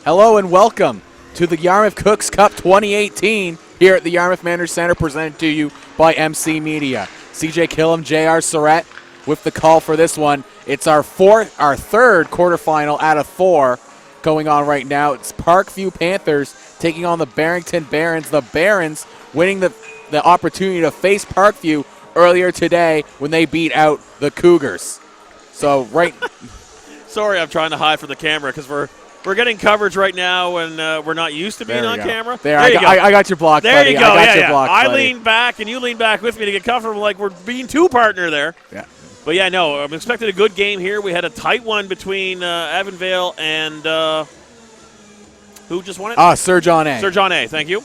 Hello and welcome to the Yarmouth Cooks Cup 2018 here at the Yarmouth Manor Center, presented to you by MC Media. CJ Killam, JR Surratt with the call for this one. It's our third quarterfinal out of 4 going on right now. It's Parkview Panthers taking on the Barrington Barons. The Barons winning the opportunity to face Parkview earlier today when they beat out the Cougars. So Sorry, I'm trying to hide from the camera because we're getting coverage right now and we're not used to being on camera. There you go. I got your block, there buddy. You go. I got your block, I buddy. leaned back and you leaned back with me to get comfortable, like we're being two-partner there. Yeah. But yeah, no, I'm expecting a good game here. We had a tight one between Avonvale and who just won it? Sir John A. Sir John A, thank you.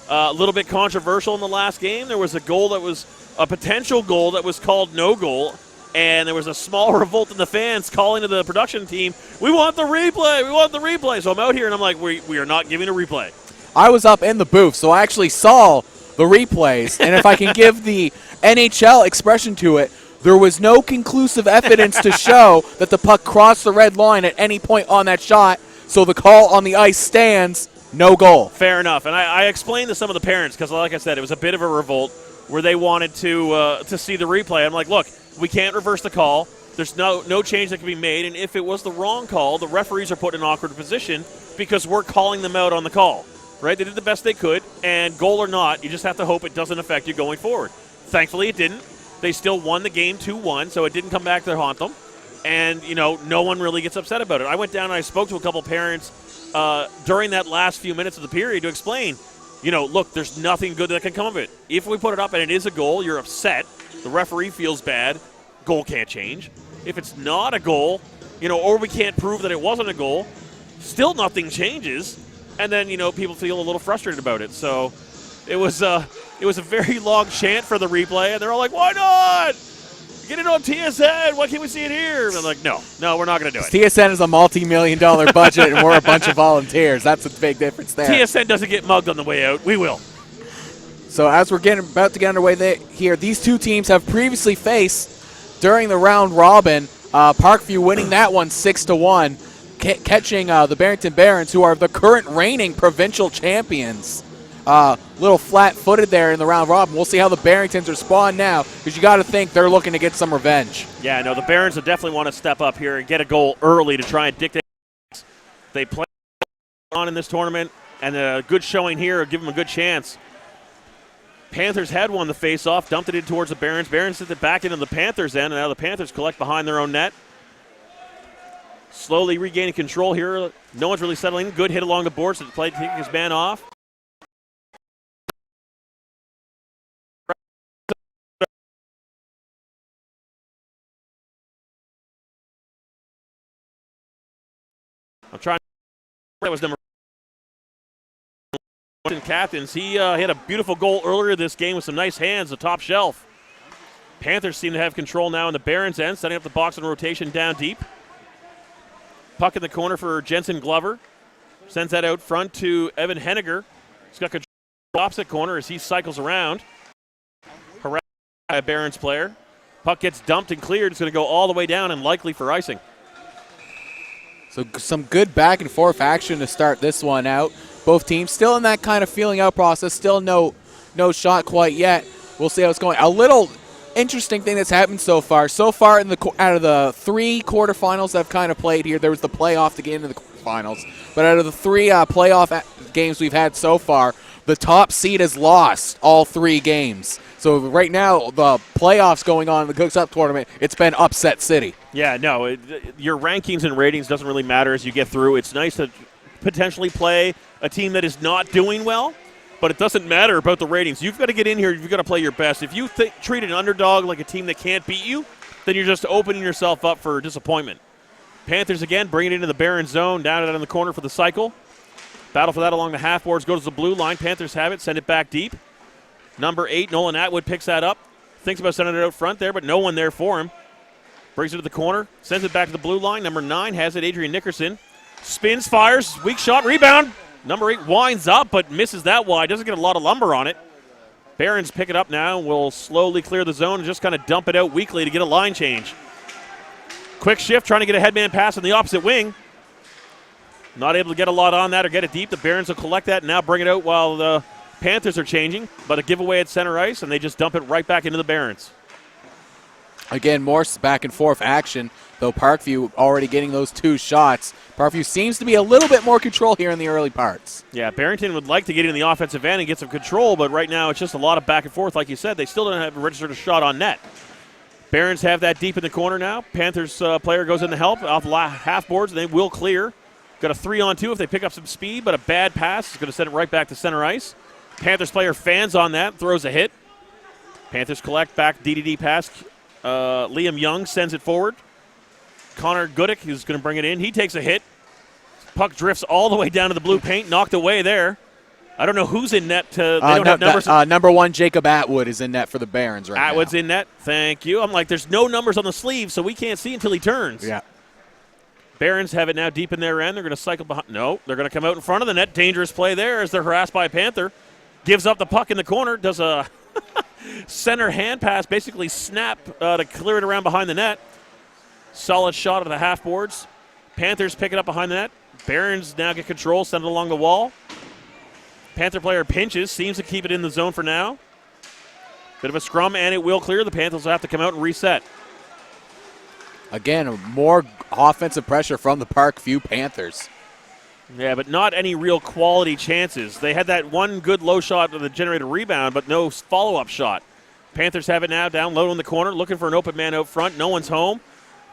A little bit controversial in the last game. There was a goal that was a potential goal that was called no goal. And there was a small revolt in the fans calling to the production team, we want the replay, we want the replay. So I'm out here and I'm like, we are not giving a replay. I was up in the booth, so I actually saw the replays. And if I can give the NHL expression to it, there was no conclusive evidence to show that the puck crossed the red line at any point on that shot. So the call on the ice stands, no goal. Fair enough. And I explained to some of the parents, because like I said, it was a bit of a revolt where they wanted to see the replay. I'm like, look, we can't reverse the call. There's no change that can be made. And if it was the wrong call, the referees are put in an awkward position because we're calling them out on the call. Right? They did the best they could. And goal or not, you just have to hope it doesn't affect you going forward. Thankfully, it didn't. They still won the game 2-1, so it didn't come back to haunt them. And, no one really gets upset about it. I went down and I spoke to a couple parents during that last few minutes of the period to explain, look, there's nothing good that can come of it. If we put it up and it is a goal, you're upset. The referee feels bad. Goal can't change. If it's not a goal, or we can't prove that it wasn't a goal, still nothing changes. And then, people feel a little frustrated about it. So it was a very long chant for the replay, and they're all like, why not? Get it on TSN. Why can't we see it here? And I'm like, no, we're not going to do it. TSN is a multi-million-dollar budget, and we're a bunch of volunteers. That's a big difference there. TSN doesn't get mugged on the way out. We will. So as we're about to get underway here, these two teams have previously faced during the round robin. Parkview winning that one 6-1, catching the Barrington Barons, who are the current reigning provincial champions. Little flat-footed there in the round robin. We'll see how the Barringtons respond now, because you got to think they're looking to get some revenge. Yeah, no, the Barons will definitely want to step up here and get a goal early to try and dictate. They play on in this tournament, and a good showing here will give them a good chance. Panthers had won the face-off, dumped it in towards the Barons. Barons sent it back into the Panthers' end, and now the Panthers collect behind their own net. Slowly regaining control here. No one's really settling. Good hit along the boards. Play taking his man off. I'm trying. That was number captains. He had a beautiful goal earlier this game with some nice hands, the top shelf. Panthers seem to have control now in the Barons' end, setting up the box in rotation down deep. Puck in the corner for Jensen Glover. Sends that out front to Evan Henniger. He's got control opposite corner as he cycles around. Harassed by a Barons player. Puck gets dumped and cleared. It's going to go all the way down and likely for icing. So some good back and forth action to start this one out. Both teams still in that kind of feeling out process. Still no shot quite yet. We'll see how it's going. A little interesting thing that's happened so far. So far out of the 3 quarterfinals that I've kind of played here, there was the playoff to get into the quarterfinals. But out of the 3 playoff games we've had so far, the top seed has lost all 3 games. So right now, the playoffs going on in the Cooks Up tournament, it's been upset city. Yeah, no, your rankings and ratings doesn't really matter as you get through. It's nice to potentially play a team that is not doing well, but it doesn't matter about the ratings. You've got to get in here. You've got to play your best. If you treat an underdog like a team that can't beat you, then you're just opening yourself up for disappointment. Panthers again bring it into the Barons zone, down it in the corner for the cycle. Battle for that along the half boards, goes to the blue line. Panthers have it, send it back deep. Number 8, Nolan Atwood picks that up. Thinks about sending it out front there, but no one there for him. Brings it to the corner, sends it back to the blue line. Number 9 has it, Adrian Nickerson. Spins, fires, weak shot, rebound. Number 8 winds up, but misses that wide. Doesn't get a lot of lumber on it. Barons pick it up now and will slowly clear the zone and just kind of dump it out weakly to get a line change. Quick shift, trying to get a headman pass on the opposite wing. Not able to get a lot on that or get it deep. The Barons will collect that and now bring it out while the Panthers are changing. But a giveaway at center ice, and they just dump it right back into the Barons. Again, more back and forth action, though Parkview already getting those 2 shots. Parkview seems to be a little bit more control here in the early parts. Yeah, Barrington would like to get in the offensive end and get some control, but right now it's just a lot of back and forth. Like you said, they still don't have registered a shot on net. Barons have that deep in the corner now. Panthers player goes in to help off the half boards, and they will clear. Got a 3-on-2 if they pick up some speed, but a bad pass is going to send it right back to center ice. Panthers player fans on that, throws a hit. Panthers collect back, DDD pass. Liam Young sends it forward. Connor Goodick is going to bring it in. He takes a hit. Puck drifts all the way down to the blue paint, knocked away there. I don't know who's in net. They don't have numbers. Number 1, Jacob Atwood is in net for the Barons right now. Atwood's in net. Thank you. I'm like, there's no numbers on the sleeve, so we can't see until he turns. Yeah. Barons have it now deep in their end. They're going to cycle behind. No, they're going to come out in front of the net. Dangerous play there as they're harassed by a Panther. Gives up the puck in the corner. Does a center hand pass, basically snap to clear it around behind the net. Solid shot of the half boards. Panthers pick it up behind the net. Barons now get control, send it along the wall. Panther player pinches, seems to keep it in the zone for now. Bit of a scrum, and it will clear. The Panthers will have to come out and reset. Again, more offensive pressure from the Parkview Panthers. Yeah, but not any real quality chances. They had that one good low shot that generated a rebound, but no follow-up shot. Panthers have it now down low in the corner, looking for an open man out front. No one's home.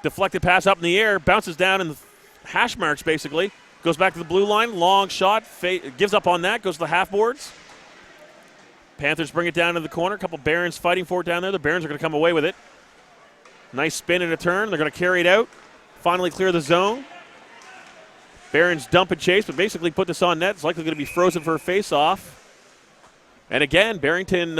Deflected pass up in the air, bounces down in the hash marks, basically. Goes back to the blue line, long shot, gives up on that, goes to the half boards. Panthers bring it down to the corner. A couple Barons fighting for it down there. The Barons are going to come away with it. Nice spin and a turn. They're going to carry it out. Finally clear the zone. Barons dump and chase, but basically put this on net. It's likely going to be frozen for a face-off. And again, Barrington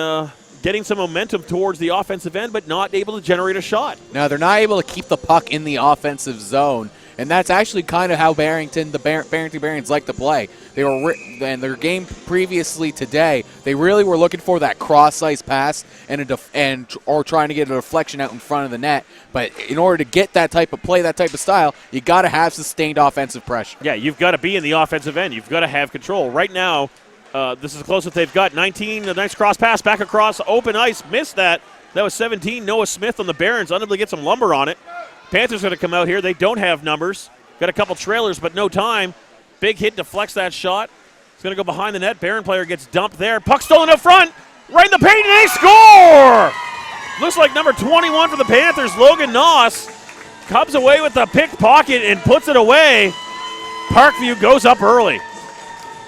getting some momentum towards the offensive end, but not able to generate a shot. Now, they're not able to keep the puck in the offensive zone, and that's actually kind of how Barrington Barons like to play. They were in their game previously today. They really were looking for that cross-ice pass or trying to get a deflection out in front of the net. But in order to get that type of play, that type of style, you got to have sustained offensive pressure. Yeah, you've got to be in the offensive end. You've got to have control. Right now, this is the closest they've got. 19, a nice cross pass back across open ice. Missed that. That was 17. Noah Smith on the Barons, unable to get some lumber on it. Panthers going to come out here. They don't have numbers. Got a couple trailers, but no time. Big hit deflects that shot. It's going to go behind the net. Baron player gets dumped there. Puck stolen up front. Right in the paint, and they score! Looks like number 21 for the Panthers, Logan Noss, comes away with the pickpocket and puts it away. Parkview goes up early.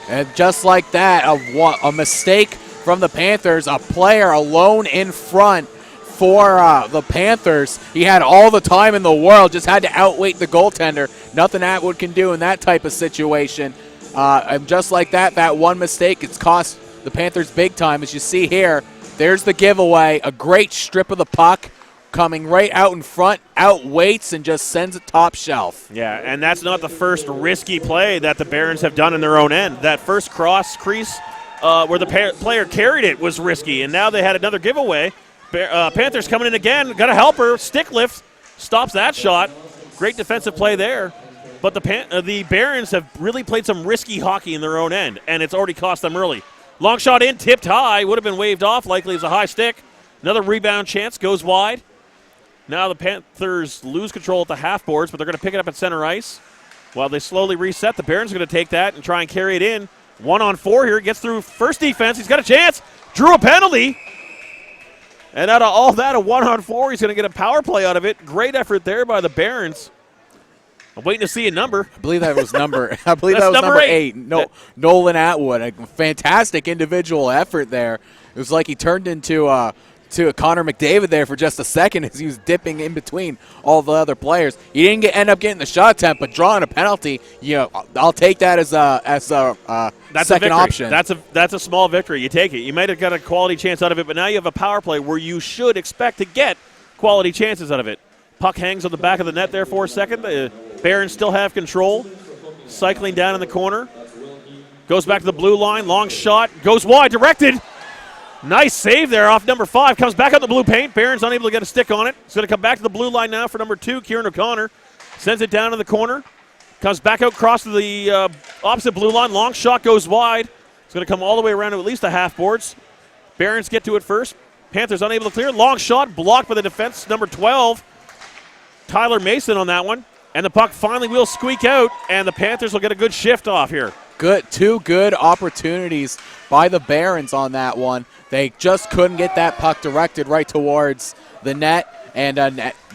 And just like that, a mistake from the Panthers, a player alone in front for the Panthers. He had all the time in the world, just had to outweight the goaltender. Nothing Atwood can do in that type of situation. And just like that, that one mistake, it's cost the Panthers big time. As you see here, there's the giveaway. A great strip of the puck coming right out in front, outweights, and just sends it top shelf. Yeah, and that's not the first risky play that the Barons have done in their own end. That first cross crease where the player carried it was risky, and now they had another giveaway. Panthers coming in again, got a helper, stick lift, stops that shot. Great defensive play there. But the Barons have really played some risky hockey in their own end, and it's already cost them early. Long shot in, tipped high, would have been waved off, likely as a high stick. Another rebound chance, goes wide. Now the Panthers lose control at the half boards, but they're going to pick it up at center ice. While they slowly reset, the Barons are going to take that and try and carry it in. 1-on-4 here, gets through first defense. He's got a chance, drew a penalty. And out of all that, a 1-on-4, he's going to get a power play out of it. Great effort there by the Barons. I'm waiting to see a number. I believe that was number. I believe that was number 8. No, Nolan Atwood. A fantastic individual effort there. It was like he turned into a Connor McDavid there for just a second as he was dipping in between all the other players. He didn't end up getting the shot attempt, but drawing a penalty. I'll take that as a second option. That's a small victory. You take it. You might have got a quality chance out of it, but now you have a power play where you should expect to get quality chances out of it. Puck hangs on the back of the net there for a second. The Barons still have control. Cycling down in the corner. Goes back to the blue line. Long shot. Goes wide. Directed. Nice save there off number 5. Comes back on the blue paint. Barons unable to get a stick on it. It's going to come back to the blue line now for number 2, Kieran O'Connor. Sends it down in the corner. Comes back out across to the opposite blue line. Long shot goes wide. It's going to come all the way around to at least the half boards. Barons get to it first. Panthers unable to clear. Long shot blocked by the defense, number 12. Tyler Mason on that one. And the puck finally will squeak out, and the Panthers will get a good shift off here. Two good opportunities by the Barons on that one. They just couldn't get that puck directed right towards the net.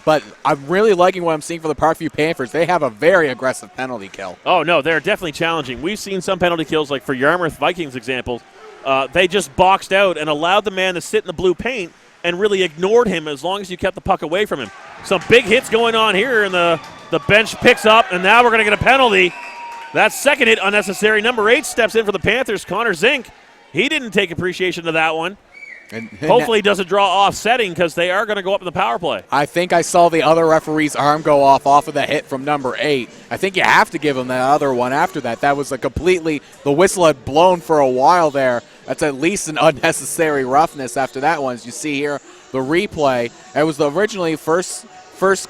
But I'm really liking what I'm seeing for the Parkview Panthers. They have a very aggressive penalty kill. Oh, no, they're definitely challenging. We've seen some penalty kills, like for Yarmouth Vikings example. They just boxed out and allowed the man to sit in the blue paint and really ignored him as long as you kept the puck away from him. Some big hits going on here, and the bench picks up, and now we're going to get a penalty. That second hit unnecessary. Number 8 steps in for the Panthers, Connor Zink. He didn't take appreciation of that one. And hopefully he doesn't draw offsetting because they are going to go up in the power play. I think I saw the other referee's arm go off of the hit from number 8. I think you have to give him that other one after that. That was the whistle had blown for a while there. That's at least an unnecessary roughness after that one. As you see here, the replay. It was originally first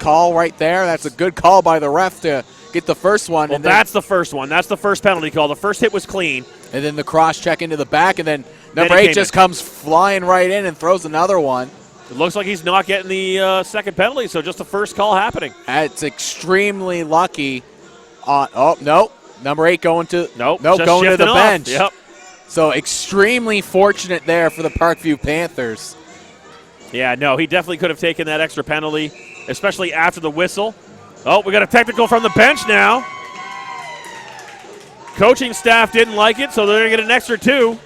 call right there. That's a good call by the ref to get the first one. Well, that's the first one. That's the first penalty call. The first hit was clean. And then the cross check into the back, and then number 8 just comes flying right in and throws another one. It looks like he's not getting the second penalty, so just the first call happening. It's extremely lucky. Number 8 going to going to the bench. Yep. So extremely fortunate there for the Parkview Panthers. Yeah, no, he definitely could have taken that extra penalty, especially after the whistle. Oh, we got a technical from the bench now. Coaching staff didn't like it, so they're going to get an extra 2.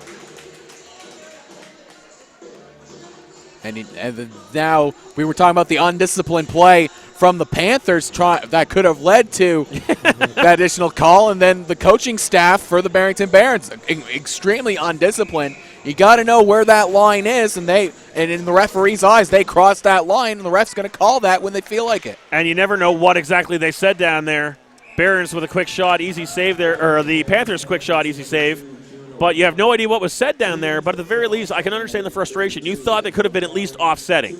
And now we were talking about the undisciplined play from the Panthers that could have led to that additional call, and then the coaching staff for the Barrington Barons, extremely undisciplined. You got to know where that line is, and in the referee's eyes, they crossed that line, and the ref's going to call that when they feel like it. And you never know what exactly they said down there. Barons with a quick shot, easy save there, or the Panthers quick shot, easy save. But you have no idea what was said down there. But at the very least, I can understand the frustration. You thought they could have been at least offsetting.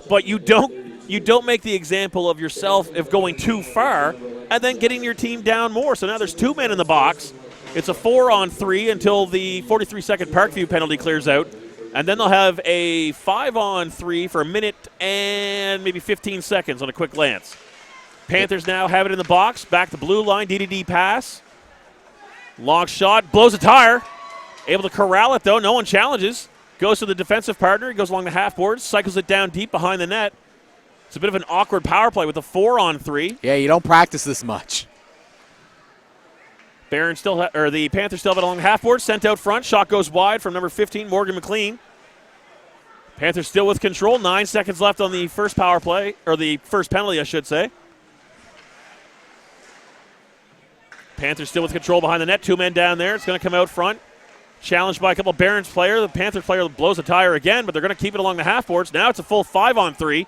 But you don't make the example of yourself of going too far and then getting your team down more. So now there's 2 men in the box. It's a 4-on-3 until the 43-second Parkview penalty clears out. And then they'll have a 5-on-3 for a minute and maybe 15 seconds on a quick glance. Panthers now have it in the box. Back to blue line, DDD pass. Long shot, blows a tire. Able to corral it, though. No one challenges. Goes to the defensive partner. He goes along the half boards, cycles it down deep behind the net. It's a bit of an awkward power play with a 4-on-3. Yeah, you don't practice this much. The Panthers still have it along the half board. Sent out front. Shot goes wide from number 15, Morgan McLean. Panthers still with control. 9 seconds left on the first power play, or the first penalty, I should say. Panthers still with control behind the net. 2 men down there. It's going to come out front. Challenged by a couple of Barons player. The Panthers player blows a tire again, but they're going to keep it along the half boards. Now it's a full 5-on-3.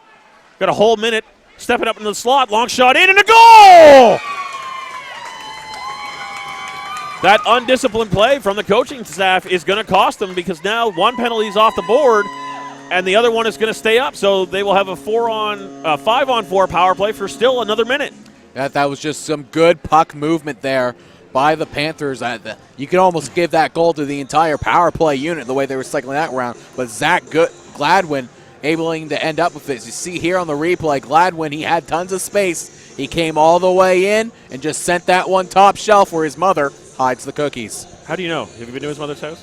Got a whole minute. Stepping up into the slot. Long shot in and a goal! That undisciplined play from the coaching staff is going to cost them because now 1 penalty is off the board and the other one is going to stay up. So they will have a 5-on-4 power play for still another minute. That was just some good puck movement there by the Panthers. You could almost give that goal to the entire power play unit the way they were cycling that around. But Zach Gladwin able to end up with it. As you see here on the replay, Gladwin, he had tons of space. He came all the way in and just sent that one top shelf where his mother hides the cookies. How do you know? Have you been to his mother's house?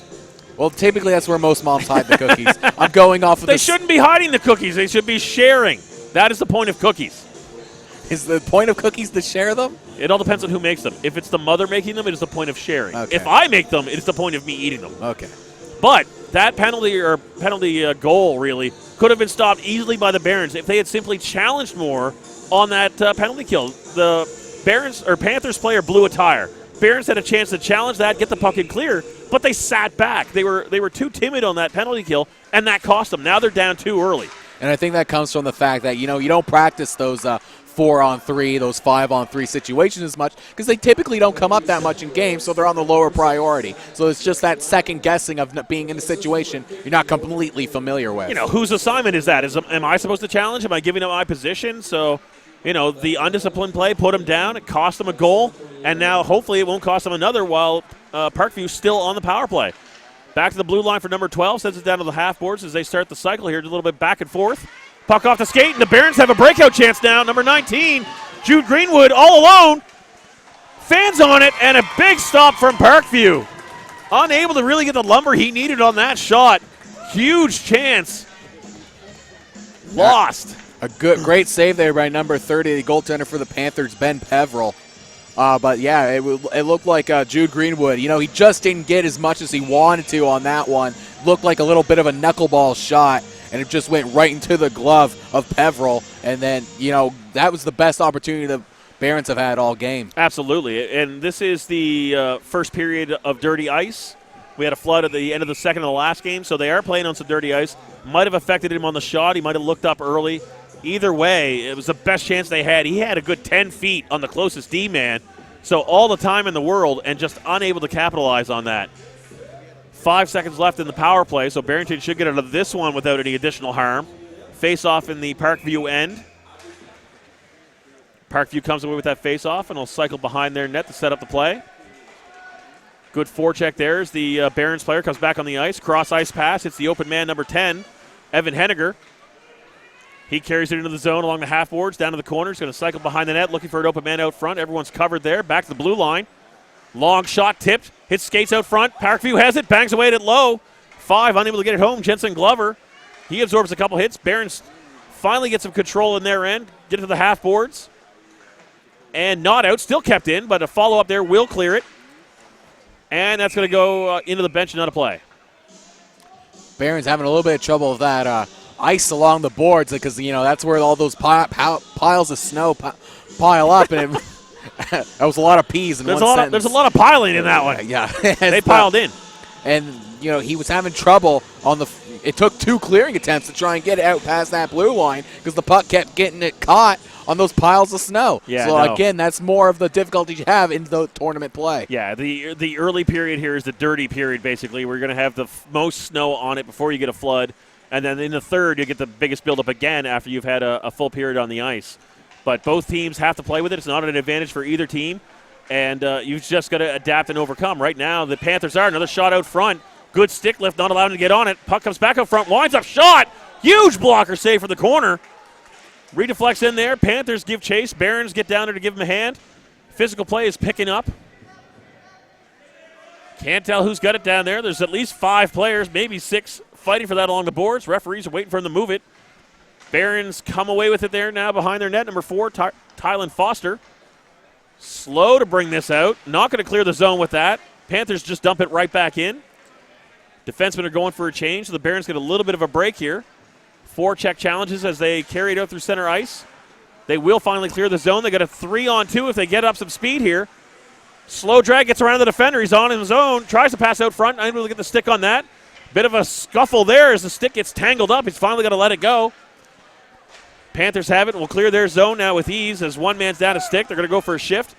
Well, typically that's where most moms hide the cookies. I'm going off of They shouldn't be hiding the cookies. They should be sharing. That is the point of cookies. Is the point of cookies to share them? It all depends on who makes them. If it's the mother making them, it is the point of sharing. Okay. If I make them, it is the point of me eating them. Okay. But that penalty goal really could have been stopped easily by the Barons if they had simply challenged more on that penalty kill. The Panthers player blew a tire. Barons had a chance to challenge that, get the puck in clear, but they sat back. They were too timid on that penalty kill, and that cost them. Now they're down 2 early. And I think that comes from the fact that, you don't practice those 4-on-3, those 5-on-3 situations as much because they typically don't come up that much in games, so they're on the lower priority. So it's just that second guessing of being in a situation you're not completely familiar with. Whose assignment is that? Am I supposed to challenge? Am I giving up my position? So, the undisciplined play put him down. It cost him a goal. And now hopefully it won't cost them another while Parkview's still on the power play. Back to the blue line for number 12. Sends it down to the half boards as they start the cycle here. A little bit back and forth. Puck off the skate, and the Barons have a breakout chance now. Number 19, Jude Greenwood, all alone. Fans on it, and a big stop from Parkview. Unable to really get the lumber he needed on that shot. Huge chance. Lost. A great save there by number 30, the goaltender for the Panthers, Ben Peveril. But, yeah, it looked like Jude Greenwood. You know, he just didn't get as much as he wanted to on that one. Looked like a little bit of a knuckleball shot, and it just went right into the glove of Peveril. And then, you know, that was the best opportunity the Barons have had all game. Absolutely. And this is the first period of dirty ice. We had a flood at the end of the second of the last game, so they are playing on some dirty ice. Might have affected him on the shot. He might have looked up early. Either way, it was the best chance they had. He had a good 10 feet on the closest D-man, so all the time in the world and just unable to capitalize on that. 5 seconds left in the power play, so Barrington should get out of this one without any additional harm. Face-off in the Parkview end. Parkview comes away with that face-off, and will cycle behind their net to set up the play. Good forecheck there as the Barons player comes back on the ice. Cross-ice pass. It's the open man, number 10, Evan Henniger. He carries it into the zone along the half boards, down to the corner. He's going to cycle behind the net, looking for an open man out front. Everyone's covered there. Back to the blue line. Long shot tipped. Hits skates out front. Parkview has it. Bangs away at it low. 5, unable to get it home. Jensen Glover. He absorbs a couple hits. Barons finally get some control in their end. Get to the half boards. And not out. Still kept in, but a follow-up there will clear it. And that's going to go into the bench and not a play. Barons having a little bit of trouble with that ice along the boards because, you know, that's where all those piles of snow pile up. And that was a lot of peas in one sentence. There's a lot of piling in that one. Yeah. They piled in. And, you know, he was having trouble on the – it took 2 clearing attempts to try and get it out past that blue line because the puck kept getting it caught on those piles of snow. Yeah, so, again, that's more of the difficulty you have in the tournament play. Yeah, the early period here is the dirty period, basically. We're going to have the most snow on it before you get a flood. And then in the third, you get the biggest buildup again after you've had a full period on the ice. But both teams have to play with it. It's not an advantage for either team. And you've just got to adapt and overcome. Right now, the Panthers are. Another shot out front. Good stick lift, not allowed to get on it. Puck comes back up front, winds up, shot. Huge blocker save for the corner. Redeflects in there. Panthers give chase. Barons get down there to give him a hand. Physical play is picking up. Can't tell who's got it down there. There's at least 5 players, maybe 6, fighting for that along the boards. Referees are waiting for him to move it. Barons come away with it there now behind their net. Number 4, Tylen Foster. Slow to bring this out. Not going to clear the zone with that. Panthers just dump it right back in. Defensemen are going for a change, so the Barons get a little bit of a break here. 4 check challenges as they carry it out through center ice. They will finally clear the zone. They got a 3-on-2 if they get up some speed here. Slow drag gets around the defender. He's on his own. Tries to pass out front. Unable to get the stick on that. Bit of a scuffle there as the stick gets tangled up. He's finally got to let it go. Panthers have it. Will clear their zone now with ease as one man's down a stick. They're going to go for a shift.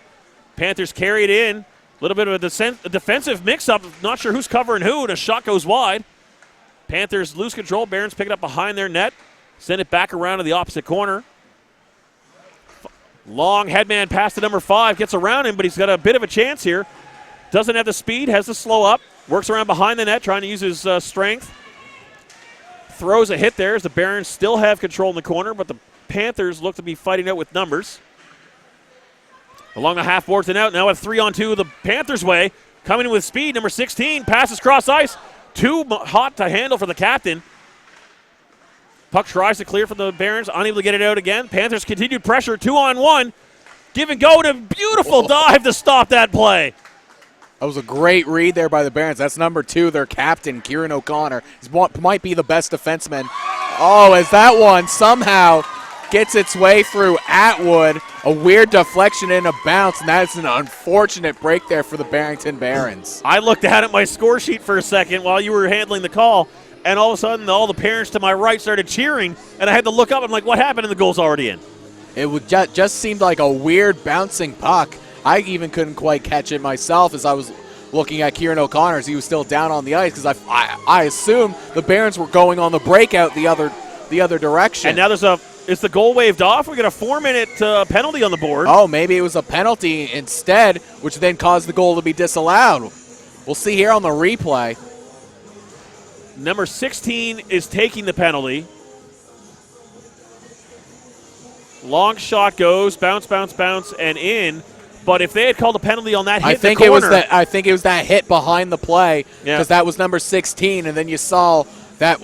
Panthers carry it in. A little bit of a defensive mix-up. Not sure who's covering who, and a shot goes wide. Panthers lose control. Barons pick it up behind their net. Send it back around to the opposite corner. Long headman pass to number 5. Gets around him, but he's got a bit of a chance here. Doesn't have the speed. Has to slow up. Works around behind the net, trying to use his strength. Throws a hit there as the Barons still have control in the corner, but the Panthers look to be fighting out with numbers. Along the half boards and out. Now a 3-on-2 the Panthers' way. Coming in with speed. Number 16 passes cross ice. Too hot to handle for the captain. Puck tries to clear from the Barons. Unable to get it out again. Panthers continued pressure. 2-on-1. Give and go, and a beautiful dive to stop that play. That was a great read there by the Barons. That's number 2, their captain, Kieran O'Connor. He might be the best defenseman. Oh, as that one somehow gets its way through Atwood. A weird deflection and a bounce, and that's an unfortunate break there for the Barrington Barons. I looked at my score sheet for a second while you were handling the call, and all of a sudden all the parents to my right started cheering, and I had to look up. I'm like, what happened? And the goal's already in. It would just seemed like a weird bouncing puck. I even couldn't quite catch it myself as I was looking at Kieran O'Connor as he was still down on the ice because I assumed the Barons were going on the breakout the other direction. And now there's a Is the goal waved off? We got a 4-minute penalty on the board. Oh, maybe it was a penalty instead, which then caused the goal to be disallowed. We'll see here on the replay. Number 16 is taking the penalty. Long shot goes, bounce, bounce, bounce, and in. But if they had called a penalty on that hit in the corner, I think it was that hit behind the play because that was number 16, and then you saw that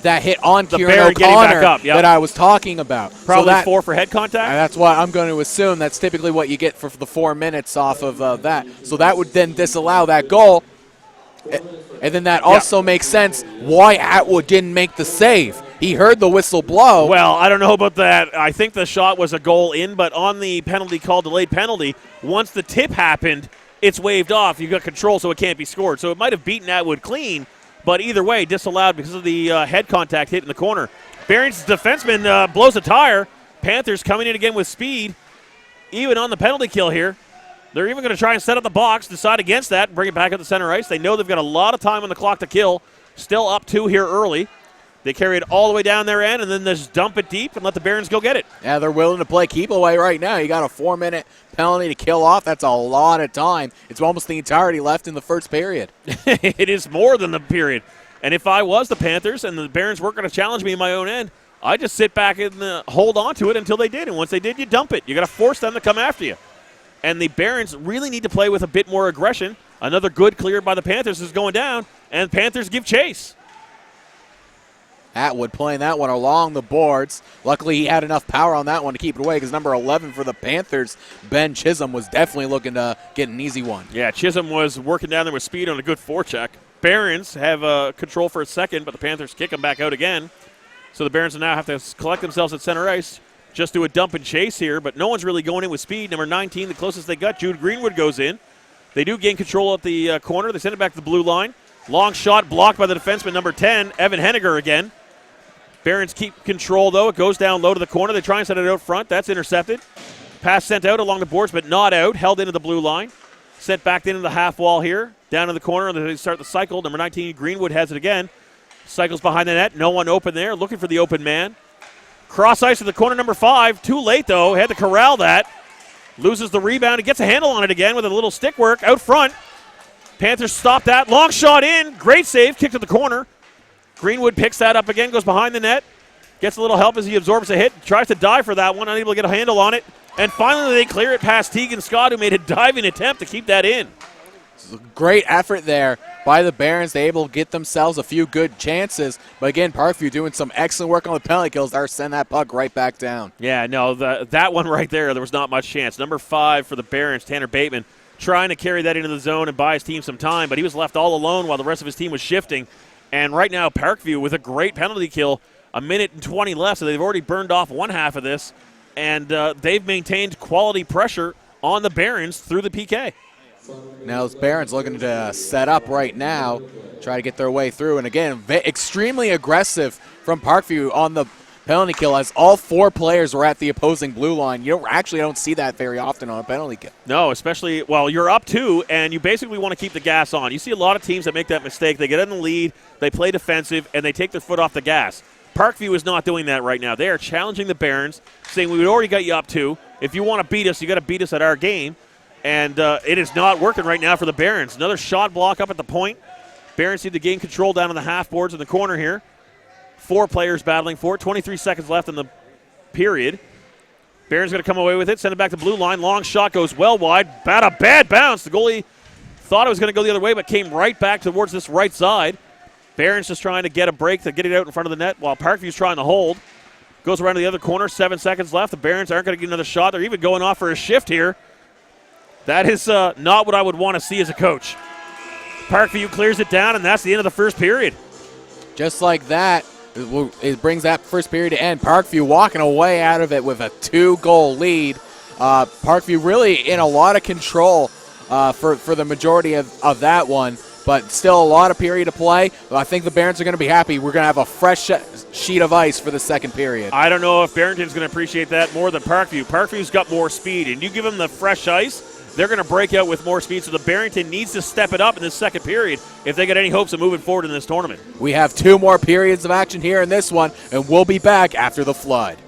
that hit on Kieran O'Connor that I was talking about. Probably 4 for head contact. That's what I'm going to assume. That's typically what you get for the 4 minutes off of that. So that would then disallow that goal. And then that also makes sense why Atwood didn't make the save. He heard the whistle blow. Well, I don't know about that. I think the shot was a goal in, but on the penalty call, delayed penalty, once the tip happened, it's waved off. You got control, so it can't be scored. So it might have beaten Atwood clean, but either way, disallowed because of the head contact hit in the corner. Barrington's defenseman blows a tire. Panthers coming in again with speed, even on the penalty kill here. They're even going to try and set up the box, decide against that, and bring it back at the center ice. They know they've got a lot of time on the clock to kill. Still up 2 here early. They carry it all the way down their end, and then just dump it deep and let the Barons go get it. Yeah, they're willing to play keep away right now. You got a 4-minute penalty to kill off. That's a lot of time. It's almost the entirety left in the first period. It is more than the period. And if I was the Panthers and the Barons weren't going to challenge me in my own end, I'd just sit back and hold on to it until they did. And once they did, you dump it. You got to force them to come after you. And the Barons really need to play with a bit more aggression. Another good clear by the Panthers is going down, and Panthers give chase. Atwood playing that one along the boards. Luckily, he had enough power on that one to keep it away because number 11 for the Panthers, Ben Chisholm, was definitely looking to get an easy one. Yeah, Chisholm was working down there with speed on a good forecheck. Barons have control for a second, but the Panthers kick them back out again. So the Barons now have to collect themselves at center ice. Just do a dump and chase here, but no one's really going in with speed. Number 19, the closest they got, Jude Greenwood goes in. They do gain control at the corner. They send it back to the blue line. Long shot blocked by the defenseman, number 10, Evan Henniger again. Barons keep control, though. It goes down low to the corner. They try and send it out front. That's intercepted. Pass sent out along the boards, but not out. Held into the blue line. Sent back into the half wall here. Down in the corner, and they start the cycle. Number 19, Greenwood has it again. Cycles behind the net. No one open there. Looking for the open man. Cross ice to the corner, number 5. Too late, though. Had to corral that. Loses the rebound. He gets a handle on it again with a little stick work out front. Panthers stop that. Long shot in. Great save. Kick to the corner. Greenwood picks that up again, goes behind the net, gets a little help as he absorbs a hit, tries to dive for that one, unable to get a handle on it, and finally they clear it past Tegan Scott, who made a diving attempt to keep that in. Great effort there by the Barons. They able to get themselves a few good chances, but again, Parkview doing some excellent work on the penalty kills. They're sending that puck right back down. Yeah, no, that one right there was not much chance. Number 5 for the Barons, Tanner Bateman, trying to carry that into the zone and buy his team some time, but he was left all alone while the rest of his team was shifting. And right now, Parkview with a great penalty kill, 1 minute and 20 left, so they've already burned off one half of this, and they've maintained quality pressure on the Barons through the PK. Now, the Barons looking to set up right now, try to get their way through. And again, extremely aggressive from Parkview on the penalty kill as all 4 players were at the opposing blue line. You don't see that very often on a penalty kill. No, especially, well, you're up 2, and you basically want to keep the gas on. You see a lot of teams that make that mistake. They get in the lead, they play defensive, and they take their foot off the gas. Parkview is not doing that right now. They are challenging the Barons, saying we already got you up 2. If you want to beat us, you got to beat us at our game. And it is not working right now for the Barons. Another shot block up at the point. Barons need to gain control down on the half boards in the corner here. 4 players battling for it. 23 seconds left in the period. Barons going to come away with it. Send it back to blue line. Long shot goes well wide. A bad bounce. The goalie thought it was going to go the other way, but came right back towards this right side. Barons just trying to get a break to get it out in front of the net while Parkview's trying to hold. Goes around to the other corner. 7 seconds left. The Barons aren't going to get another shot. They're even going off for a shift here. That is not what I would want to see as a coach. Parkview clears it down, and that's the end of the first period. Just like that, it brings that first period to end. Parkview walking away out of it with a 2-goal lead. Parkview really in a lot of control for the majority of that one, but still a lot of period to play. I think the Barons are going to be happy. We're going to have a fresh sheet of ice for the second period. I don't know if Barrington's going to appreciate that more than Parkview. Parkview's got more speed, and you give them the fresh ice, they're going to break out with more speed. So the Barrington needs to step it up in this second period if they got any hopes of moving forward in this tournament. We have 2 more periods of action here in this one, and we'll be back after the flood.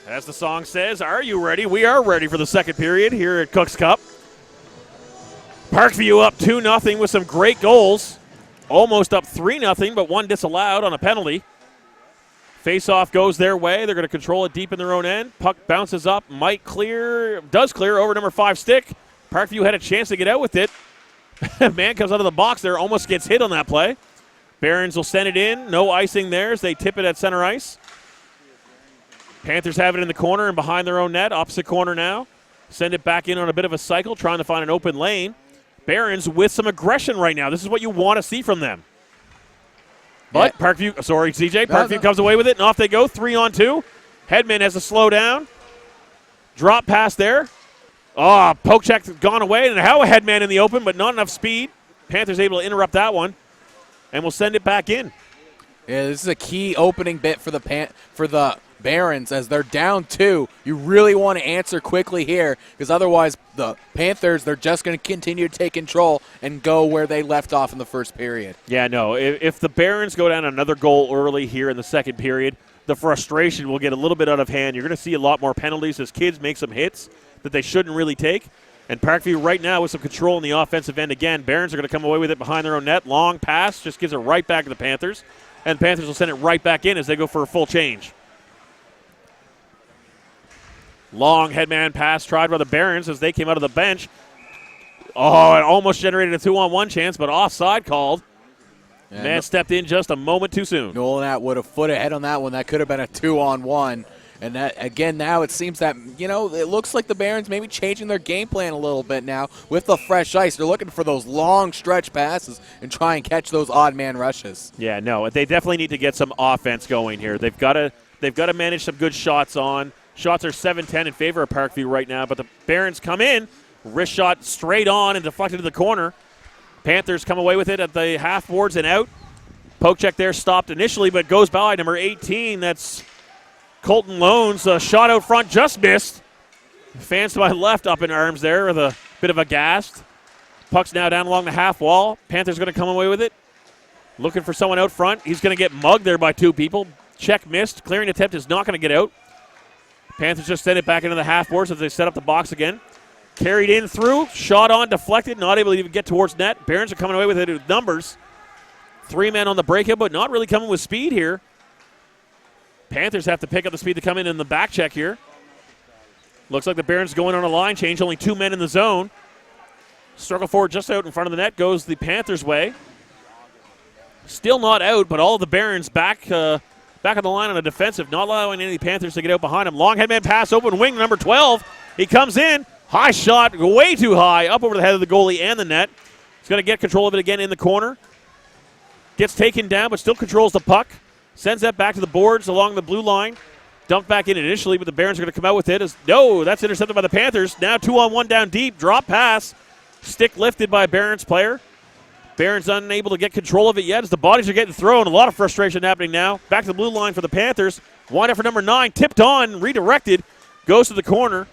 As the song says, are you ready? We are ready for the second period here at Cook's Cup. Parkview up 2-0 with some great goals. Almost up 3-0, but one disallowed on a penalty. Face-off goes their way. They're going to control it deep in their own end. Puck bounces up, does clear over number 5 stick. Parkview had a chance to get out with it. Man comes out of the box there, almost gets hit on that play. Barons will send it in. No icing there as they tip it at center ice. Panthers have it in the corner and behind their own net. Opposite corner now. Send it back in on a bit of a cycle, trying to find an open lane. Barons with some aggression right now. This is what you want to see from them. But Parkview comes away with it, and off they go. 3-on-2. Hedman has to slow down. Drop pass there. Poke check gone away, and how a Hedman in the open, but not enough speed. Panthers able to interrupt that one, and we'll send it back in. Yeah, this is a key opening bit for the Barons as they're down 2. You really want to answer quickly here because otherwise the Panthers, they're just going to continue to take control and go where they left off in the first period. Yeah, no. If the Barons go down another goal early here in the second period, the frustration will get a little bit out of hand. You're going to see a lot more penalties as kids make some hits that they shouldn't really take. And Parkview right now with some control in the offensive end again. Barons are going to come away with it behind their own net. Long pass just gives it right back to the Panthers. And the Panthers will send it right back in as they go for a full change. Long headman pass tried by the Barons as they came out of the bench. It almost generated a 2-on-1 chance, but offside called. Man stepped in just a moment too soon. Nolan Atwood a foot ahead on that one. That could have been a 2-on-1. And that, again, now it seems that, it looks like the Barons maybe changing their game plan a little bit now with the fresh ice. They're looking for those long stretch passes and try and catch those odd man rushes. Yeah, no, they definitely need to get some offense going here. They've got to manage some good shots on. Shots are 7-10 in favor of Parkview right now, but the Barons come in. Wrist shot straight on and deflected to the corner. Panthers come away with it at the half boards and out. Poke check there stopped initially, but goes by number 18. That's Colton Loans. A shot out front just missed. Fans to my left up in arms there with a bit of a gasp. Puck's now down along the half wall. Panthers going to come away with it. Looking for someone out front. He's going to get mugged there by 2 people. Check missed. Clearing attempt is not going to get out. Panthers just send it back into the half boards as they set up the box again. Carried in through. Shot on, deflected. Not able to even get towards net. Barons are coming away with it with numbers. 3 men on the breakout, but not really coming with speed here. Panthers have to pick up the speed to come in the back check here. Looks like the Barons going on a line change. Only 2 men in the zone. Circle forward just out in front of the net goes the Panthers' way. Still not out, but all of the Barons back on the line on a defensive, not allowing any Panthers to get out behind him. Long headman pass, open wing, number 12. He comes in. High shot, way too high, up over the head of the goalie and the net. He's going to get control of it again in the corner. Gets taken down, but still controls the puck. Sends that back to the boards along the blue line. Dumped back in initially, but the Barons are going to come out with it. That's intercepted by the Panthers. Now 2-on-1 down deep. Drop pass. Stick lifted by a Barons player. Barons unable to get control of it yet as the bodies are getting thrown. A lot of frustration happening now. Back to the blue line for the Panthers. Wide up for number 9. Tipped on, redirected. Goes to the corner.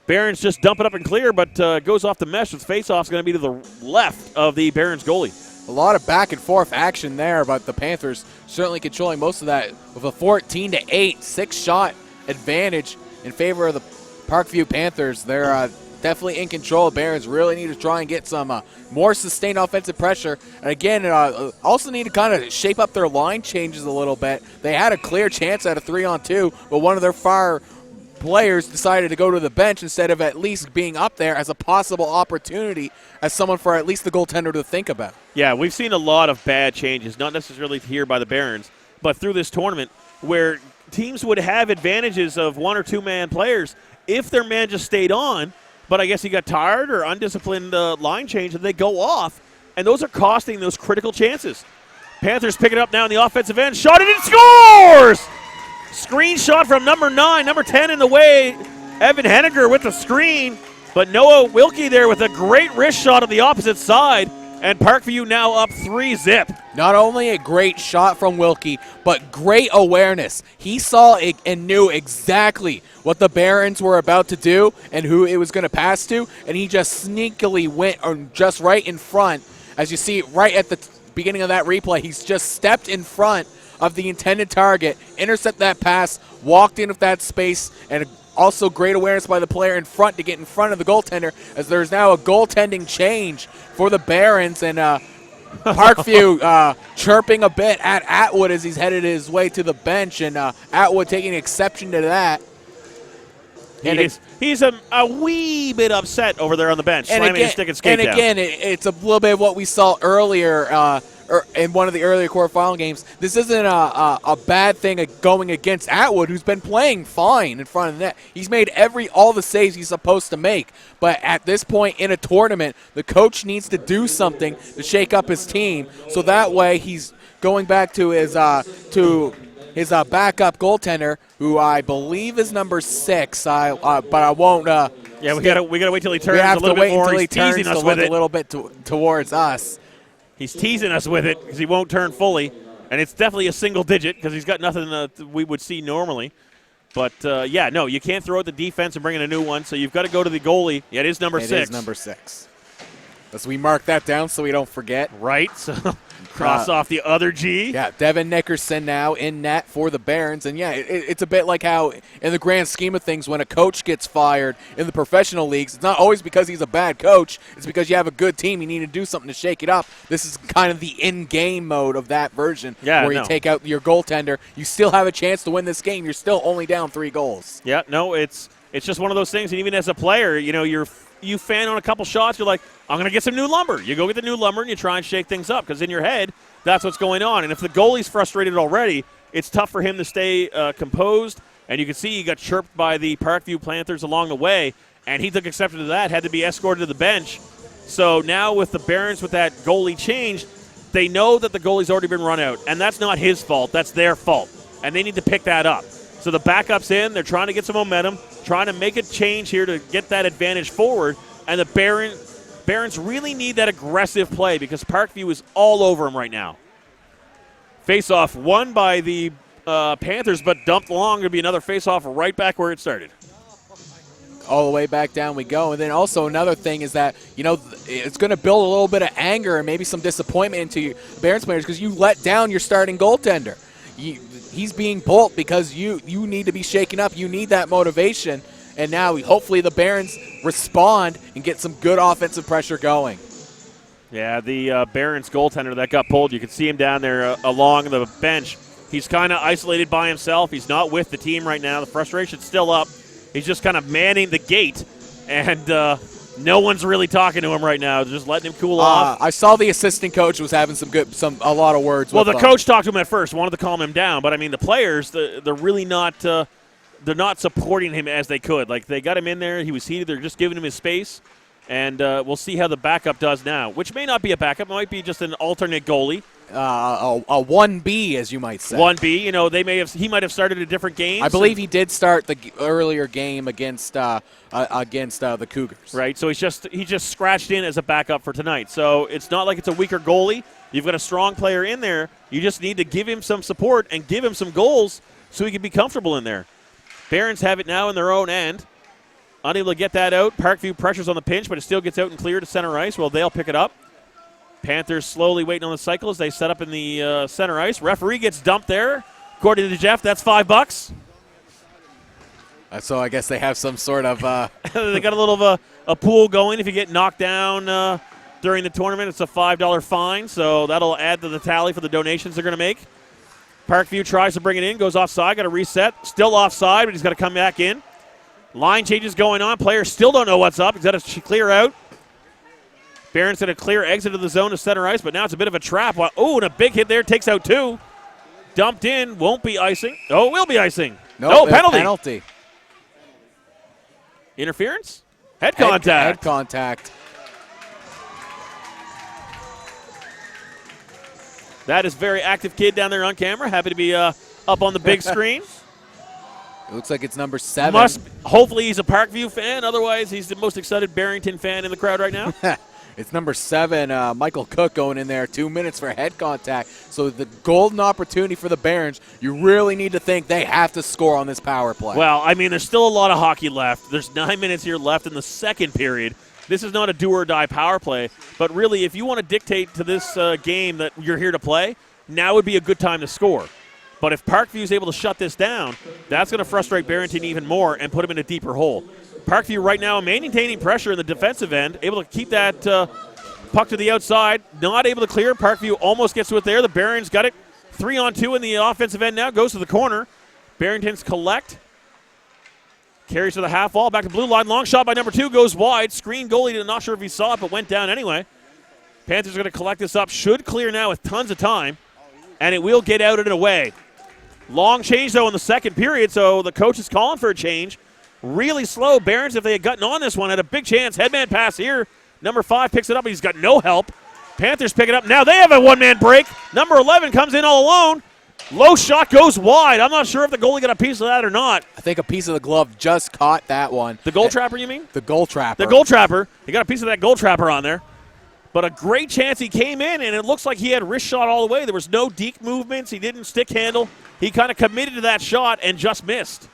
Barons just dump it up and clear, but goes off the mesh. With face-off going to be to the left of the Barons goalie. A lot of back and forth action there, but the Panthers certainly controlling most of that with a 14-8 6-shot advantage in favor of the Parkview Panthers. They're definitely in control. Barons really need to try and get some more sustained offensive pressure. And again, also need to kind of shape up their line changes a little bit. They had a clear chance at a 3-on-2, but one of their far players decided to go to the bench instead of at least being up there as a possible opportunity as someone for at least the goaltender to think about. Yeah, we've seen a lot of bad changes, not necessarily here by the Barons, but through this tournament where teams would have advantages of 1 or 2 man players if their man just stayed on, but I guess he got tired or undisciplined line change and they go off, and those are costing those critical chances. Panthers pick it up now in the offensive end, shot it and scores! Screenshot from number 9, number 10 in the way. Evan Henniger with the screen, but Noah Wilkie there with a great wrist shot on the opposite side, and Parkview now up 3-zip. Not only a great shot from Wilkie, but great awareness. He saw it and knew exactly what the Barons were about to do and who it was going to pass to, and he just sneakily went just right in front. As you see right at the beginning of that replay, he's just stepped in front of the intended target, intercept that pass, walked in with that space, and also great awareness by the player in front to get in front of the goaltender, as there's now a goaltending change for the Barons, and Parkview chirping a bit at Atwood as he's headed his way to the bench, and Atwood taking exception to that. He's a wee bit upset over there on the bench, slamming his stick and skate down. And again, it's a little bit of what we saw earlier in one of the earlier quarterfinal games. This isn't a bad thing going against Atwood, who's been playing fine in front of the net. He's made all the saves he's supposed to make. But at this point in a tournament, the coach needs to do something to shake up his team, so that way he's going back to his backup goaltender, who I believe is number 6. But I won't. Yeah, we gotta wait till he turns a little bit more. He's teasing us with it a little bit towards us. He's teasing us with it because he won't turn fully, and it's definitely a single digit because he's got nothing we would see normally. But no, you can't throw out the defense and bring in a new one, so you've got to go to the goalie. Yeah, it is number 6. It is number 6. Let's we mark that down so we don't forget. Right. So cross off the other G. Yeah, Devin Nickerson now in net for the Barons. And, yeah, it's a bit like how in the grand scheme of things when a coach gets fired in the professional leagues, it's not always because he's a bad coach. It's because you have a good team. You need to do something to shake it up. This is kind of the in-game mode of that version where you take out your goaltender. You still have a chance to win this game. You're still only down 3 goals. Yeah, no, it's just one of those things. And even as a player, you fan on a couple shots, you're like, I'm going to get some new lumber. You go get the new lumber and you try and shake things up because in your head, that's what's going on. And if the goalie's frustrated already, it's tough for him to stay composed. And you can see he got chirped by the Parkview Panthers along the way, and he took exception to that, had to be escorted to the bench. So now with the Barons with that goalie change, they know that the goalie's already been run out, and that's not his fault. That's their fault, and they need to pick that up. So the backup's in. They're trying to get some momentum, trying to make a change here to get that advantage forward, and the Barons really need that aggressive play because Parkview is all over them right now. Face-off won by the Panthers, but dumped along. Going to be another face-off right back where it started. All the way back down we go. And then also another thing is that, it's going to build a little bit of anger and maybe some disappointment into your Barons players because you let down your starting goaltender. He's being pulled because you need to be shaken up. You need that motivation. And now hopefully the Barons respond and get some good offensive pressure going. Yeah, the Barons goaltender that got pulled, you can see him down there along the bench. He's kind of isolated by himself. He's not with the team right now. The frustration's still up. He's just kind of manning the gate, and no one's really talking to him right now. Just letting him cool off. I saw the assistant coach was having a lot of words. Well, the coach talked to him at first, wanted to calm him down, but I mean the players, they're really not. They're not supporting him as they could. Like they got him in there. He was heated. They're just giving him his space, and we'll see how the backup does now. Which may not be a backup. It might be just an alternate goalie. A 1B, as you might say. 1B. He might have started a different game. I believe he did start the earlier game against the Cougars. Right. So he just scratched in as a backup for tonight. So it's not like it's a weaker goalie. You've got a strong player in there. You just need to give him some support and give him some goals so he can be comfortable in there. Barons have it now in their own end. Unable to get that out. Parkview pressures on the pinch, but it still gets out and clear to center ice. Well, they'll pick it up. Panthers slowly waiting on the cycle as they set up in the center ice. Referee gets dumped there. According to Jeff, that's $5. So I guess they have some sort of... they got a little of a pool going. If you get knocked down during the tournament, it's a $5 fine. So that'll add to the tally for the donations they're going to make. Parkview tries to bring it in, goes offside, got to reset. Still offside, but he's got to come back in. Line changes going on. Players still don't know what's up. He's got to clear out. Barons had a clear exit of the zone to center ice, but now it's a bit of a trap. Oh, and a big hit there. Takes out 2. Dumped in. Won't be icing. Oh, it will be icing. No, penalty. Interference? Head contact. Head contact. That is very active kid down there on camera. Happy to be up on the big screen. It looks like it's number 7. Hopefully he's a Parkview fan. Otherwise, he's the most excited Barrington fan in the crowd right now. It's number 7, Michael Cook going in there. 2 minutes for head contact. So the golden opportunity for the Barons. You really need to think they have to score on this power play. Well, I mean, there's still a lot of hockey left. There's 9 minutes here left in the second period. This is not a do-or-die power play. But really, if you want to dictate to this game that you're here to play, now would be a good time to score. But if Parkview is able to shut this down, that's going to frustrate Barrington even more and put him in a deeper hole. Parkview right now maintaining pressure in the defensive end, able to keep that puck to the outside, not able to clear. Parkview almost gets to it there. The Barons got it 3-on-2 in the offensive end now, goes to the corner. Barrington's collect. Carries to the half wall, back to blue line. Long shot by number 2, goes wide. Screen goalie, not sure if he saw it, but went down anyway. Panthers are going to collect this up. Should clear now with tons of time, and it will get out and away. Long change, though, in the second period, so the coach is calling for a change. Really slow. Barons, if they had gotten on this one, had a big chance. Headman pass here. Number 5 picks it up, and he's got no help. Panthers pick it up. Now they have a one-man break. Number 11 comes in all alone. Low shot goes wide. I'm not sure if the goalie got a piece of that or not. I think a piece of the glove just caught that one. The goal trapper, you mean? The goal trapper. The goal trapper. He got a piece of that goal trapper on there. But a great chance. He came in, and it looks like he had wrist shot all the way. There was no deke movements. He didn't stick handle. He kind of committed to that shot and just missed.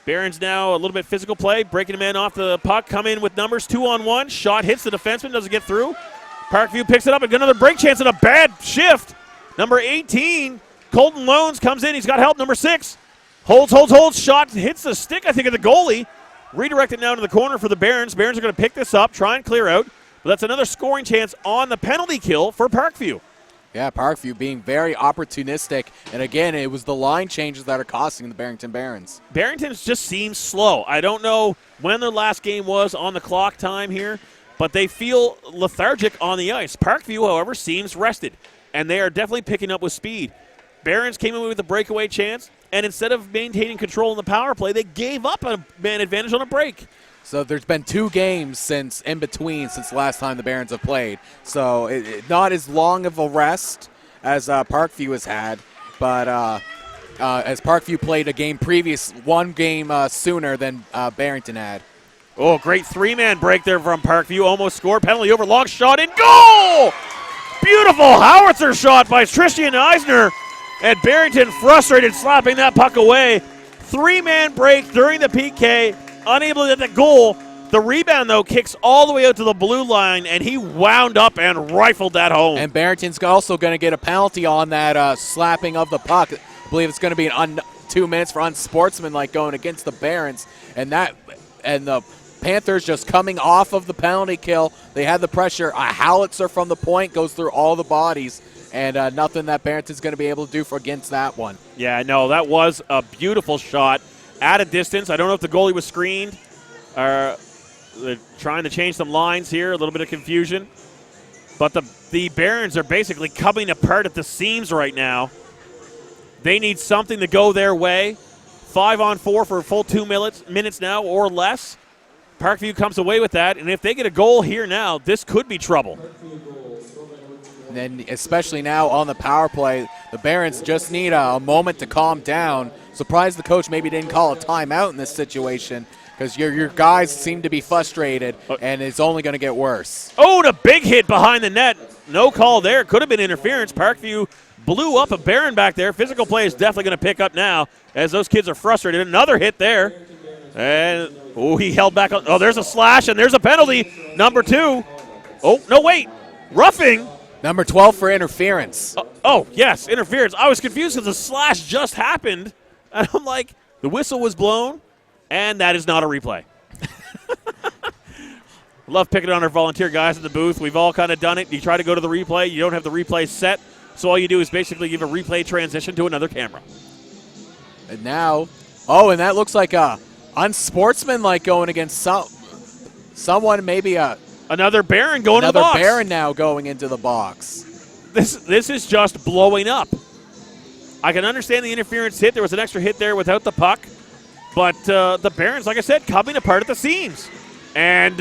Barons now a little bit physical play, breaking a man off the puck, come in with numbers, 2-on-1. Shot hits the defenseman, doesn't get through. Parkview picks it up and got another break chance and a bad shift. Number 18, Colton Loans comes in. He's got help. Number 6 holds. Shot hits the stick, I think, of the goalie. Redirected now to the corner for the Barons. Barons are going to pick this up, try and clear out. But that's another scoring chance on the penalty kill for Parkview. Yeah, Parkview being very opportunistic. And again, it was the line changes that are costing the Barrington Barons. Barrington just seems slow. I don't know when their last game was on the clock time here, but they feel lethargic on the ice. Parkview, however, seems rested, and they are definitely picking up with speed. Barons came in with a breakaway chance, and instead of maintaining control in the power play, they gave up a man advantage on a break. So there's been 2 games since the last time the Barons have played. So not as long of a rest as Parkview has had, but as Parkview played one game sooner than Barrington had. Oh, great 3-man break there from Parkview. Almost scored. Penalty over. Long shot in goal! Beautiful howitzer shot by Tristan Eisner. And Barrington frustrated, slapping that puck away. 3-man break during the PK. Unable to get the goal. The rebound, though, kicks all the way out to the blue line, and he wound up and rifled that home. And Barrington's also going to get a penalty on that slapping of the puck. I believe it's going to be 2 minutes for unsportsmanlike going against the Barons. And the Panthers just coming off of the penalty kill. They had the pressure. A howitzer from the point goes through all the bodies. And nothing that Barrington's going to be able to do against that one. Yeah, no, that was a beautiful shot at a distance. I don't know if the goalie was screened. They're trying to change some lines here, a little bit of confusion. But the Barons are basically coming apart at the seams right now. They need something to go their way. 5-on-4 for a full 2 minutes now or less. Parkview comes away with that, and if they get a goal here now, this could be trouble. And then especially now on the power play, the Barons just need a moment to calm down. Surprised the coach maybe didn't call a timeout in this situation because your guys seem to be frustrated, and it's only going to get worse. Oh, and a big hit behind the net. No call there. Could have been interference. Parkview blew up a Baron back there. Physical play is definitely going to pick up now as those kids are frustrated. Another hit there. And, he held back. Oh, there's a slash, and there's a penalty. Number 2. Oh, no, wait. Roughing. Number 12 for interference. Yes, interference. I was confused because the slash just happened. And I'm like, the whistle was blown, and that is not a replay. Love picking on our volunteer guys in the booth. We've all kind of done it. You try to go to the replay. You don't have the replay set. So all you do is basically give a replay transition to another camera. And now, and that looks like a unsportsmanlike going against someone, maybe another Baron going to the box. Another Baron now going into the box. This is just blowing up. I can understand the interference hit. There was an extra hit there without the puck. But the Barons, like I said, coming apart at the seams. And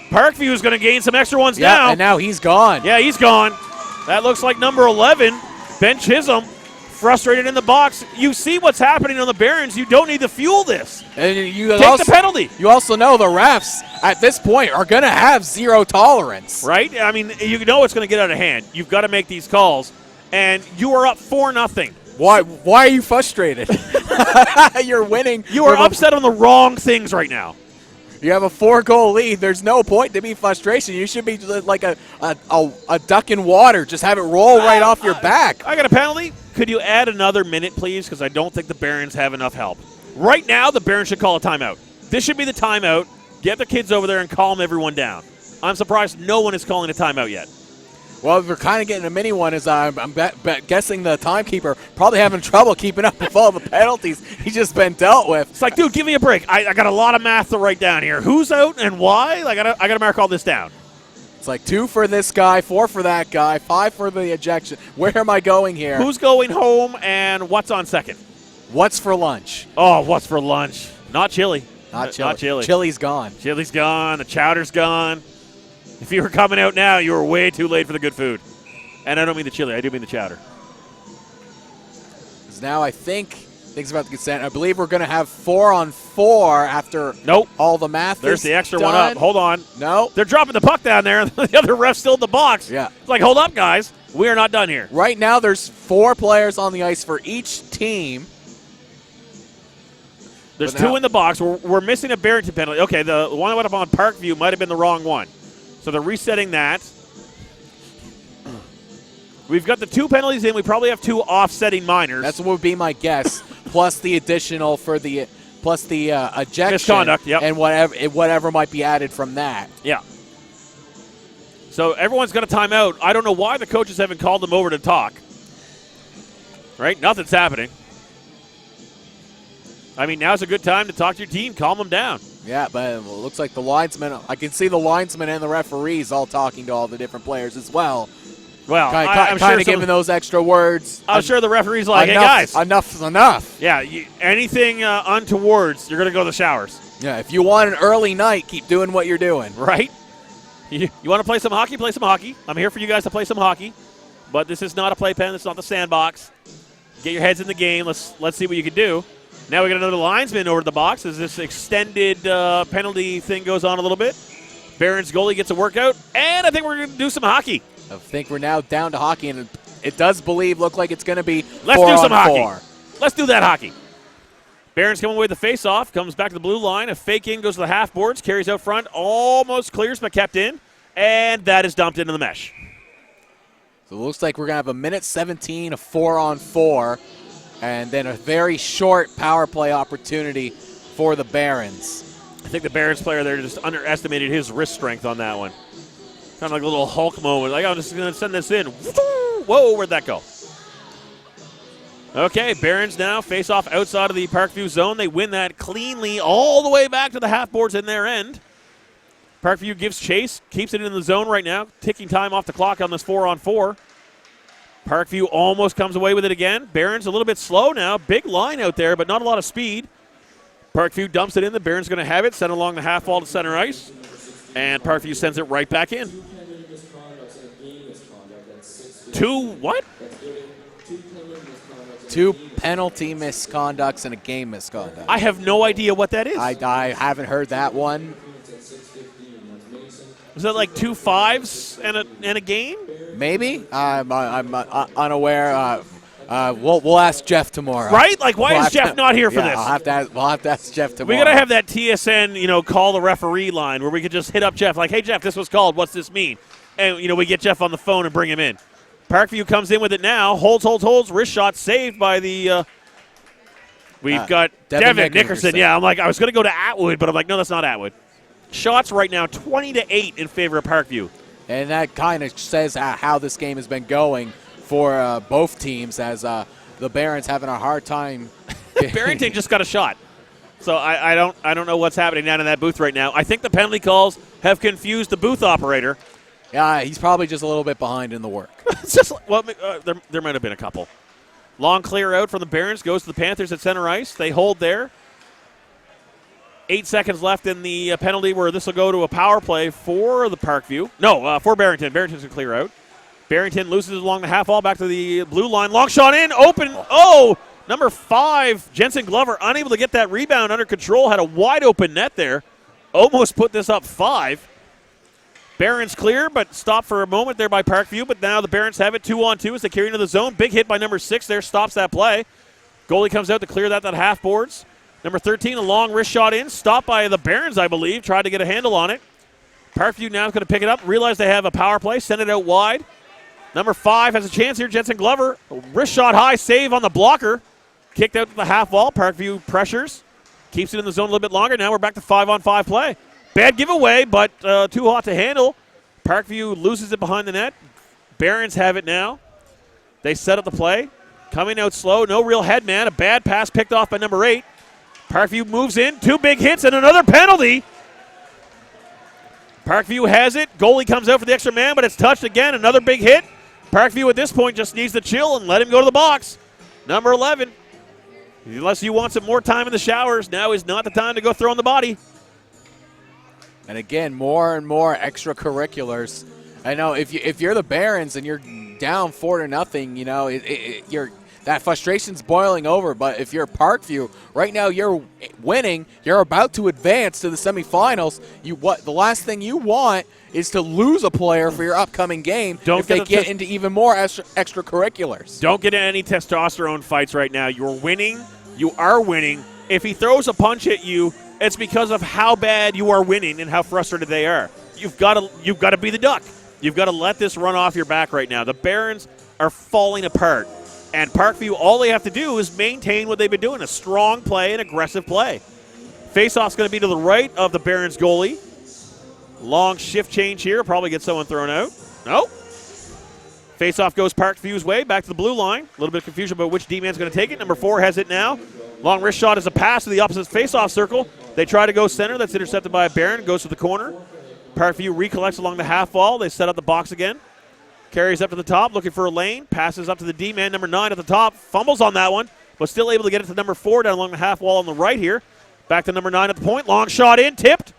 Parkview is going to gain some extra ones now. And now he's gone. Yeah, he's gone. That looks like number 11, Ben Chisholm, frustrated in the box. You see what's happening on the Barons. You don't need to fuel this. And Take the penalty. You also know the refs at this point are going to have zero tolerance. Right? I mean, you know it's going to get out of hand. You've got to make these calls. And you are up 4-0. Why are you frustrated? You're winning. You are upset on the wrong things right now. You have a 4-goal lead. There's no point to be frustration. You should be like a duck in water. Just have it roll right off your back. I got a penalty. Could you add another minute, please? Because I don't think the Barons have enough help. Right now, the Barons should call a timeout. This should be the timeout. Get the kids over there and calm everyone down. I'm surprised no one is calling a timeout yet. Well, we're kind of getting a mini one. I'm guessing the timekeeper probably having trouble keeping up with all the penalties he's just been dealt with. It's like, dude, give me a break. I got a lot of math to write down here. Who's out and why? I gotta mark all this down. It's like 2 for this guy, 4 for that guy, 5 for the ejection. Where am I going here? Who's going home and what's on second? What's for lunch? Oh, what's for lunch? Not chili. Not chili. Not chili. Chili's gone. Chili's gone. The chowder's gone. If you were coming out now, you were way too late for the good food. And I don't mean the chili. I do mean the chowder. Because now I think things about to get sent. I believe we're going to have 4-on-4 after all the math. There's the extra done. one up. Hold on. No. They're dropping the puck down there. The other ref's still in the box. Yeah. It's like, hold up, guys. We are not done here. Right now there's 4 players on the ice for each team. There's 2 in the box. We're missing a Barrington penalty. Okay, the one that went up on Parkview might have been the wrong one. So they're resetting that. We've got the 2 penalties in. We probably have 2 offsetting minors. That's what would be my guess, plus the additional for the ejection. Misconduct, yep. And whatever might be added from that. Yeah. So everyone's got a timeout. I don't know why the coaches haven't called them over to talk. Right? Nothing's happening. I mean, now's a good time to talk to your team. Calm them down. Yeah, but it looks like the linesmen, I can see the linesmen and the referees all talking to all the different players as well. Well, I'm kind of giving those extra words. I'm sure the referee's like, hey, guys. Enough is enough. Yeah, anything untowards, you're going to go to the showers. Yeah, if you want an early night, keep doing what you're doing. Right? You want to play some hockey? Play some hockey. I'm here for you guys to play some hockey. But this is not a playpen. It's not the sandbox. Get your heads in the game. Let's see what you can do. Now we got another linesman over to the box as this extended penalty thing goes on a little bit. Barron's goalie gets a workout, and I think we're going to do some hockey. I think we're now down to hockey, and it does look like it's going to be Let's 4 do some on 4. hockey. Let's do that hockey. Barron's coming away with the face-off, comes back to the blue line. A fake in goes to the half boards, carries out front, almost clears but kept in, and that is dumped into the mesh. So it looks like we're going to have a minute 17 of 4-on-4, and then a very short power play opportunity for the Barons. I think the Barons player there just underestimated his wrist strength on that one. Kind of like a little Hulk moment. Like, I'm just going to send this in. Whoa, where'd that go? Okay, Barons now face off outside of the Parkview zone. They win that cleanly all the way back to the half boards in their end. Parkview gives chase, keeps it in the zone right now, ticking time off the clock on this 4-on-4. Parkview almost comes away with it again. Barons a little bit slow now. Big line out there, but not a lot of speed. Parkview dumps it in. The Barons going to have it, sent along the half wall to center ice. And Parkview sends it right back in. 2 what? 2 penalty misconducts and a game misconduct. I have no idea what that is. I haven't heard that one. Was that like 2 5s and a game? Maybe. I'm unaware. We'll ask Jeff tomorrow. Right? Like, why is Jeff not here for this? We'll have to ask Jeff tomorrow. We got to have that TSN, call the referee line where we could just hit up Jeff like, hey, Jeff, this was called. What's this mean? And, we get Jeff on the phone and bring him in. Parkview comes in with it now. Holds. Wrist shot saved by the we've got Devin Nickerson. Yeah, I was going to go to Atwood, but I'm like, no, that's not Atwood. Shots right now 20-8 in favor of Parkview. And that kind of says how this game has been going for both teams as the Barons having a hard time. Barrington just got a shot. So I don't know what's happening down in that booth right now. I think the penalty calls have confused the booth operator. Yeah, he's probably just a little bit behind in the work. It's just there might have been a couple. Long clear out from the Barons, goes to the Panthers at center ice. They hold there. 8 seconds left in the penalty where this will go to a power play for the Parkview. No, for Barrington. Barrington's going to clear out. Barrington loses along the half wall back to the blue line. Long shot in, open. Oh, number 5, Jensen Glover, unable to get that rebound under control. Had a wide open net there. Almost put this up 5. Barons clear, but stopped for a moment there by Parkview. But now the Barons have it 2-on-2 as they carry into the zone. Big hit by number 6 there, stops that play. Goalie comes out to clear that half boards. Number 13, a long wrist shot in. Stopped by the Barons, I believe. Tried to get a handle on it. Parkview now is going to pick it up. Realize they have a power play. Send it out wide. Number 5 has a chance here. Jensen Glover, wrist shot high, save on the blocker. Kicked out to the half wall. Parkview pressures. Keeps it in the zone a little bit longer. Now we're back to 5-on-5 play. Bad giveaway, but too hot to handle. Parkview loses it behind the net. Barons have it now. They set up the play. Coming out slow. No real head man. A bad pass picked off by number 8. Parkview moves in. 2 big hits and another penalty. Parkview has it. Goalie comes out for the extra man, but it's touched again. Another big hit. Parkview at this point just needs to chill and let him go to the box. Number 11. Unless you want some more time in the showers, now is not the time to go throw in the body. And again, more and more extracurriculars. I know if you're the Barons and you're down 4-0, you know you're that frustration's boiling over. But if you're Parkview right now, you're winning. You're about to advance to the semifinals. The last thing you want is to lose a player for your upcoming game if they get into even more extracurriculars. Don't get in any testosterone fights right now. You're winning. You are winning. If he throws a punch at you, it's because of how bad you are winning and how frustrated they are. You've got to be the duck. You've got to let this run off your back right now. The Barons are falling apart. And Parkview, all they have to do is maintain what they've been doing, a strong play and aggressive play. Faceoff's going to be to the right of the Barons goalie. Long shift change here. Probably get someone thrown out. No. Faceoff goes Parkview's way, back to the blue line. A little bit of confusion about which D-man's going to take it. Number 4 has it now. Long wrist shot is a pass to the opposite faceoff circle. They try to go center. That's intercepted by a Baron. Goes to the corner. Parkview recollects along the half wall. They set up the box again. Carries up to the top, looking for a lane. Passes up to the D-man, number 9 at the top. Fumbles on that one, but still able to get it to number 4 down along the half wall on the right here. Back to number 9 at the point. Long shot in, tipped.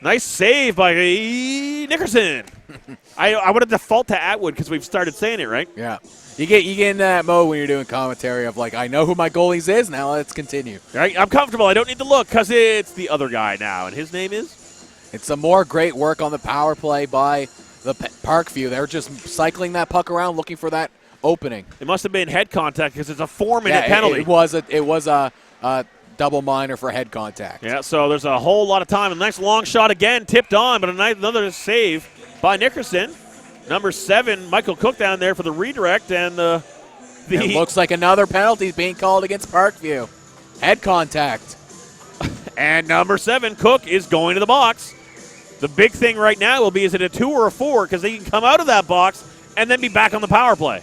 Nice save by Nickerson. I would have default to Atwood because we've started saying it, right? Yeah. You get in that mode when you're doing commentary of like, I know who my goalies is, now let's continue. Right? I'm comfortable. I don't need to look because it's the other guy now, and his name is? It's some more great work on the power play by the Parkview. They're just cycling that puck around looking for that opening. It must have been head contact because it's a 4-minute penalty. It was a double minor for head contact. Yeah, so there's a whole lot of time. A nice long shot again, tipped on, but another save by Nickerson. Number 7, Michael Cook down there for the redirect, and it looks like another penalty is being called against Parkview. Head contact. And number 7, Cook, is going to the box. The big thing right now will be, is it a 2 or a 4? Because they can come out of that box and then be back on the power play.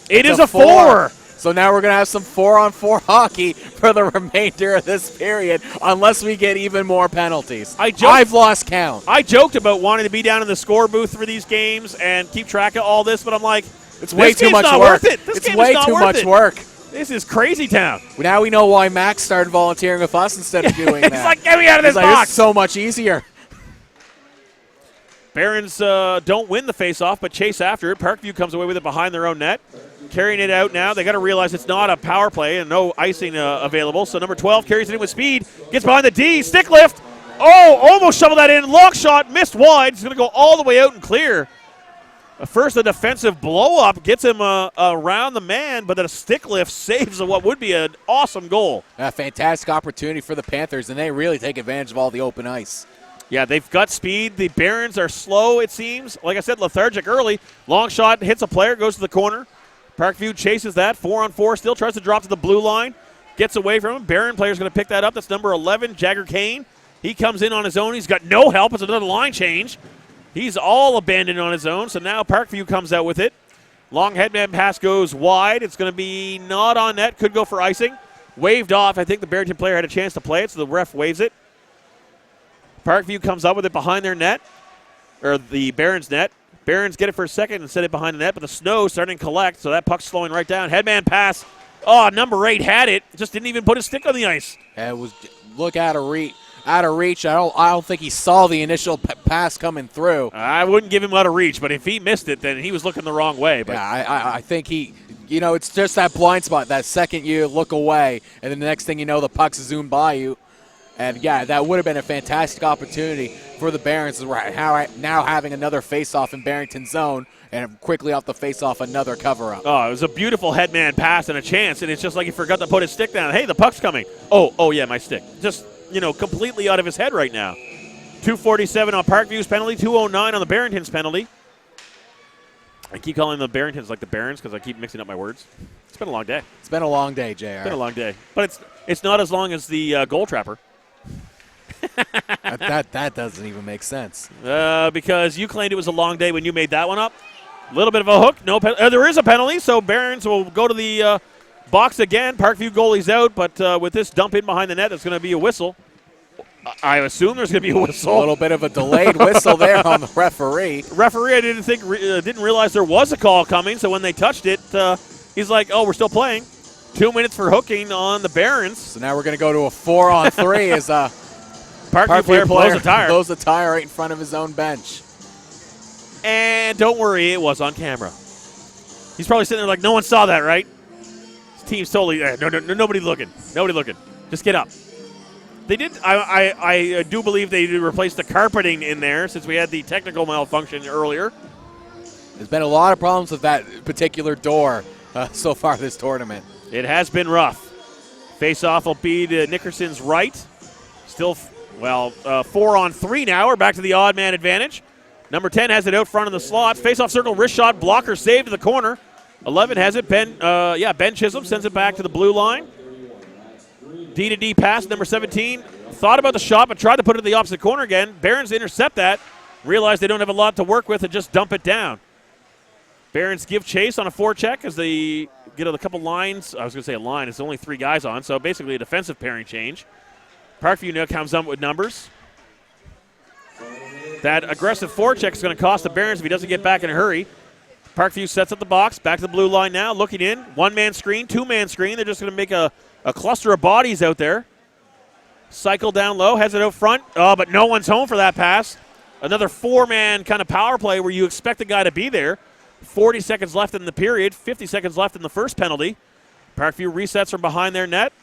It is a 4. So now we're going to have some 4-on-4 hockey for the remainder of this period, unless we get even more penalties. I've lost count. I joked about wanting to be down in the score booth for these games and keep track of all this, but I'm like, it's way too much work. It's way too much work. This is crazy town. Now we know why Max started volunteering with us instead of doing that. It's like, get me out of this box. This is so much easier. Barons don't win the faceoff, but chase after it. Parkview comes away with it behind their own net. Carrying it out now. They got to realize it's not a power play and no icing available. So number 12 carries it in with speed. Gets behind the D. Stick lift. Oh, almost shoveled that in. Long shot. Missed wide. It's going to go all the way out and clear. First, a defensive blow-up gets him around the man, but then a stick lift saves what would be an awesome goal. A fantastic opportunity for the Panthers, and they really take advantage of all the open ice. Yeah, they've got speed. The Barons are slow, it seems. Like I said, lethargic early. Long shot hits a player, goes to the corner. Parkview chases that, 4-on-4, still tries to drop to the blue line. Gets away from him. Baron player's going to pick that up. That's number 11, Jagger Kane. He comes in on his own. He's got no help. It's another line change. He's all abandoned on his own, so now Parkview comes out with it. Long headman pass goes wide. It's going to be not on net. Could go for icing. Waved off. I think the Barrington player had a chance to play it, so the ref waves it. Parkview comes up with it behind their net, or the Barons' net. Barons get it for a second and set it behind the net, but the snow's starting to collect, so that puck's slowing right down. Headman pass. Oh, number 8 had it. Just didn't even put his stick on the ice. It was look out of reach. I don't think he saw the initial pass coming through. I wouldn't give him out of reach, but if he missed it, then he was looking the wrong way. But yeah, I think he, it's just that blind spot. That second you look away, and then the next thing you know, the puck's zoomed by you. And, yeah, that would have been a fantastic opportunity for the Barons now having another face-off in Barrington's zone, and quickly off the face-off, another cover-up. Oh, it was a beautiful headman pass and a chance, and it's just like he forgot to put his stick down. Hey, the puck's coming. Oh, yeah, my stick. Just, completely out of his head right now. 2:47 on Parkview's penalty, 2:09 on the Barrington's penalty. I keep calling the Barringtons like the Barons because I keep mixing up my words. It's been a long day. It's been a long day, JR. It's been a long day. But it's not as long as the goal trapper. that doesn't even make sense. Because you claimed it was a long day when you made that one up. A little bit of a hook. No, there is a penalty, so Barons will go to the box again. Parkview goalie's out, but with this dump in behind the net, there's going to be a whistle. I assume there's going to be a whistle. A little bit of a delayed whistle there on the referee. Referee, I didn't realize there was a call coming, so when they touched it, he's like, oh, we're still playing. 2 minutes for hooking on the Barons. So now we're going to go to a 4-on-3 as Parkview player blows a tire. Blows a tire right in front of his own bench. And don't worry, it was on camera. He's probably sitting there like, no one saw that, right? His team's totally, no, nobody looking. Nobody looking. Just get up. They did. I do believe they replaced the carpeting in there since we had the technical malfunction earlier. There's been a lot of problems with that particular door so far this tournament. It has been rough. Face-off will be to Nickerson's right. Still, 4-on-3 now. We're back to the odd man advantage. Number 10 has it out front in the slot. Face-off circle, wrist shot, blocker save to the corner. 11 has it. Ben Chisholm sends it back to the blue line. D-to-D pass, number 17. Thought about the shot, but tried to put it in the opposite corner again. Barons intercept that. Realize they don't have a lot to work with and just dump it down. Barons give chase on a forecheck as they get a couple lines. I was going to say a line. It's only 3 guys on, so basically a defensive pairing change. Parkview now comes up with numbers. That aggressive forecheck is going to cost the Barons if he doesn't get back in a hurry. Parkview sets up the box, back to the blue line now, looking in. 1-man screen, 2-man screen. They're just going to make a cluster of bodies out there. Cycle down low, has it out front. Oh, but no one's home for that pass. Another 4-man kind of power play where you expect the guy to be there. 40 seconds left in the period, 50 seconds left in the first penalty. Parkview resets from behind their net.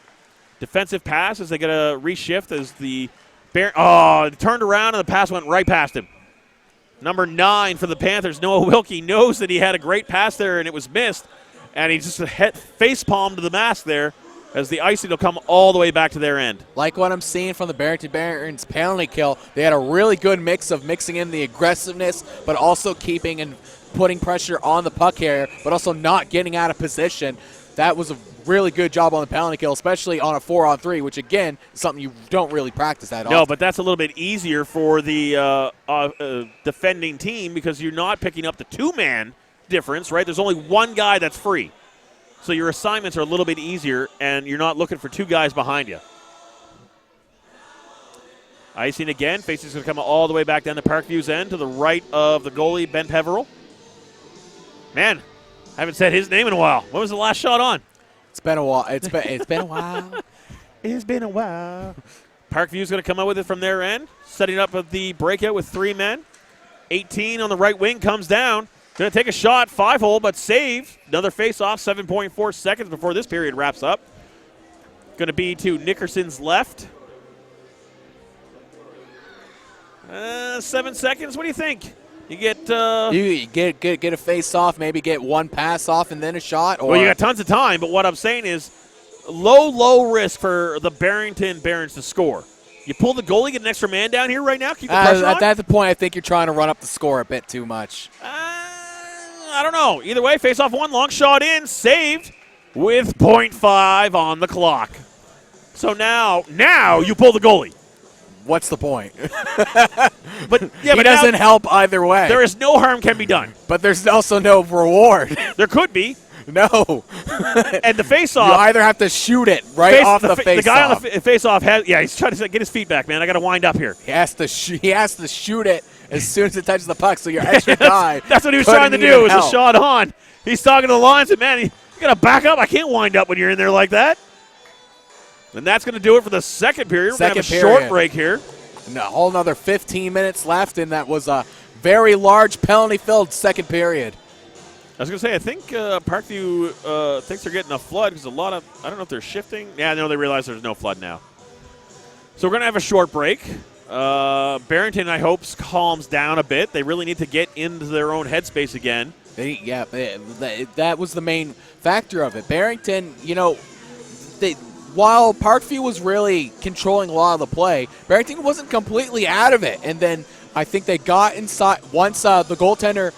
Defensive pass as they get a reshift as the turned around and the pass went right past him. Number 9 for the Panthers, Noah Wilkie, knows that he had a great pass there and it was missed. And he just face palmed to the mask there as the icing will come all the way back to their end. Like what I'm seeing from the Barrington Barons penalty kill, they had a really good mix of mixing in the aggressiveness, but also keeping and putting pressure on the puck carrier, but also not getting out of position. That was a really good job on the penalty kill, especially on a 4-on-3, which, again, is something you don't really practice that often. No, but that's a little bit easier for the defending team because you're not picking up the 2-man difference, right? There's only one guy that's free. So your assignments are a little bit easier, and you're not looking for 2 guys behind you. Icing again. Facing's going to come all the way back down to Parkview's end to the right of the goalie, Ben Peveril. Man, I haven't said his name in a while. When was the last shot on? It's been a while. It's been a while. It's been a while. Parkview's going to come out with it from their end, setting up the breakout with 3 men. 18 on the right wing comes down. Going to take a shot, 5-hole, but saved. Another face-off, 7.4 seconds before this period wraps up. Going to be to Nickerson's left. 7 seconds. What do you think? You get a face-off, maybe get one pass off and then a shot? Or well, you got tons of time, but what I'm saying is low risk for the Barrington Barons to score. You pull the goalie, get an extra man down here right now, keep the pressure on? At that point, I think you're trying to run up the score a bit too much. I don't know. Either way, face-off one, long shot in, saved with 0.5 on the clock. So now you pull the goalie. What's the point? But he doesn't help either way. There is no harm can be done. But there's also no reward. There could be. No. And the face-off. You either have to shoot it off the face-off. The guy on the face-off he's trying to get his feet back, man. I got to wind up here. He has to shoot it as soon as it touches the puck, so your extra guy. That's what he was trying to do, is a shot on. He's talking to the lines, and man, you got to back up. I can't wind up when you're in there like that. And that's going to do it for the second period. We're going to have a short break here. And a whole another 15 minutes left, and that was a very large penalty-filled second period. I was going to say, I think Parkview thinks they're getting a flood because a lot of, I don't know if they're shifting. Yeah, no, they realize there's no flood now. So we're going to have a short break. Barrington, I hope, calms down a bit. They really need to get into their own headspace again. That was the main factor of it. Barrington, while Parkview was really controlling a lot of the play, Barrington wasn't completely out of it. And then I think they got inside once the goaltender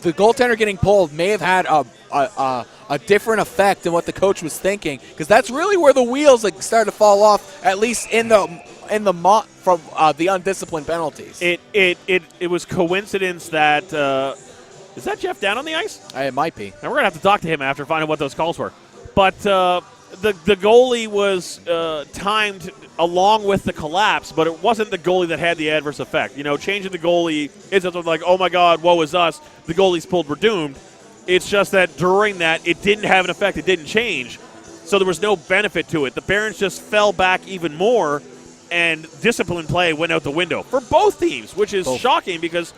the goaltender getting pulled may have had a different effect than what the coach was thinking, because that's really where the wheels started to fall off, at least from the undisciplined penalties. It was coincidence that is that Jeff down on the ice? It might be. And we're gonna have to talk to him after finding what those calls were. But the goalie was timed along with the collapse, but it wasn't the goalie that had the adverse effect. Changing the goalie isn't like, oh my God, woe is us. The goalie's pulled, we're doomed. It's just that during that, it didn't have an effect. It didn't change. So there was no benefit to it. The Barons just fell back even more, and discipline play went out the window for both teams, which is shocking because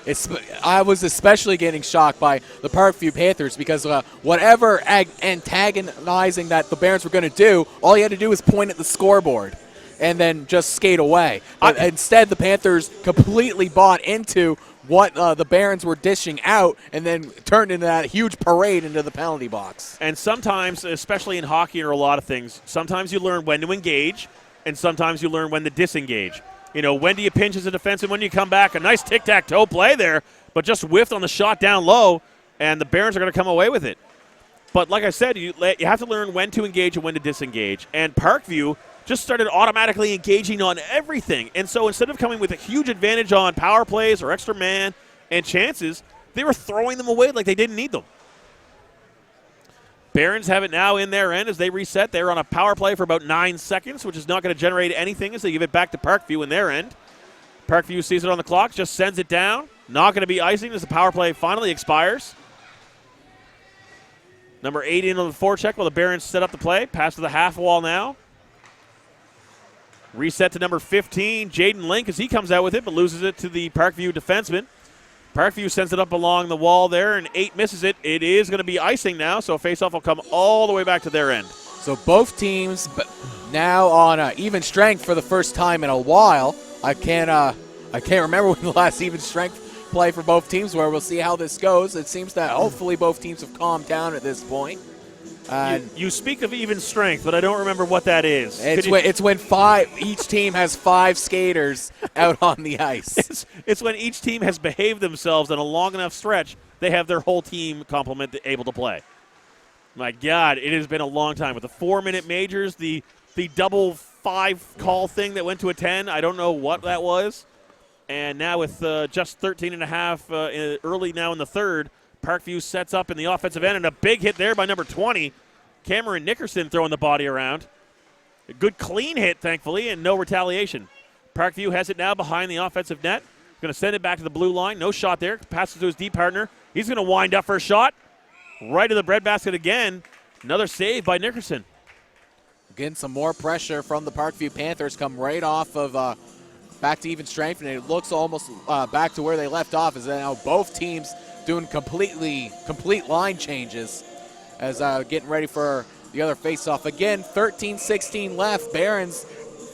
I was especially getting shocked by the Parkview Panthers because whatever antagonizing that the Barons were going to do, all you had to do was point at the scoreboard and then just skate away. But instead, the Panthers completely bought into what the Barons were dishing out and then turned into that huge parade into the penalty box. And sometimes, especially in hockey or a lot of things, sometimes you learn when to engage and sometimes you learn when to disengage. When do you pinch as a defenseman, when do you come back? A nice tic-tac-toe play there, but just whiffed on the shot down low, and the Barons are going to come away with it. But like I said, you have to learn when to engage and when to disengage. And Parkview just started automatically engaging on everything. And so instead of coming with a huge advantage on power plays or extra man and chances, they were throwing them away like they didn't need them. Barons have it now in their end as they reset. They're on a power play for about 9 seconds, which is not going to generate anything as they give it back to Parkview in their end. Parkview sees it on the clock, just sends it down. Not going to be icing as the power play finally expires. Number 8 in on the forecheck while the Barons set up the play. Pass to the half wall now. Reset to number 15, Jaden Link, as he comes out with it, but loses it to the Parkview defenseman. Parkview sends it up along the wall there, and 8 misses it. It is going to be icing now, so a faceoff will come all the way back to their end. So both teams now on even strength for the first time in a while. I can't remember when the last even strength play for both teams were. We'll see how this goes. It seems that hopefully both teams have calmed down at this point. You speak of even strength, but I don't remember what that is. It's when each team has 5 skaters out on the ice. It's when each team has behaved themselves in a long enough stretch, they have their whole team complement able to play. My God, it has been a long time. With the 4-minute majors, the double 5 call thing that went to a 10, I don't know what that was. And now with just 13 and a half early now in the third, Parkview sets up in the offensive end, and a big hit there by number 20. Cameron Nickerson throwing the body around. A good clean hit, thankfully, and no retaliation. Parkview has it now behind the offensive net. Going to send it back to the blue line. No shot there. Passes to his D partner. He's going to wind up for a shot. Right to the breadbasket again. Another save by Nickerson. Again, some more pressure from the Parkview Panthers come right off of back to even strength, and it looks almost back to where they left off, as now both teams doing complete line changes as getting ready for the other face-off. Again, 13-16 left. Barons,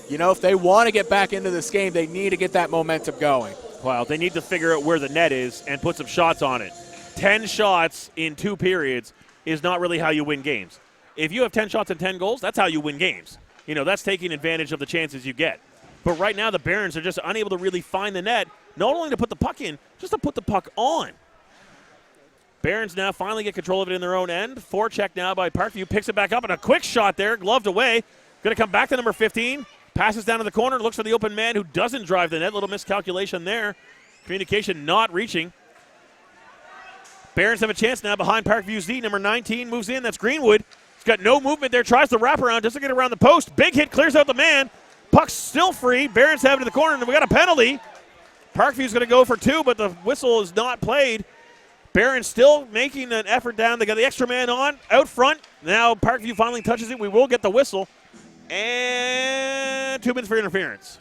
if they want to get back into this game, they need to get that momentum going. Well, they need to figure out where the net is and put some shots on it. 10 shots in 2 periods is not really how you win games. If you have 10 shots and 10 goals, that's how you win games. That's taking advantage of the chances you get. But right now, the Barons are just unable to really find the net, not only to put the puck in, just to put the puck on. Barons now finally get control of it in their own end. Forecheck now by Parkview. Picks it back up, and a quick shot there, gloved away. Going to come back to number 15. Passes down to the corner, looks for the open man who doesn't drive the net. Little miscalculation there. Communication not reaching. Barons have a chance now behind Parkview's D. Number 19 moves in. That's Greenwood. He's got no movement there. Tries the wraparound. Doesn't get around the post. Big hit. Clears out the man. Puck's still free. Barons have it in the corner, and we got a penalty. Parkview's going to go for 2, but the whistle is not played. Barons still making an effort down. They got the extra man on out front. Now Parkview finally touches it. We will get the whistle. And 2 minutes for interference.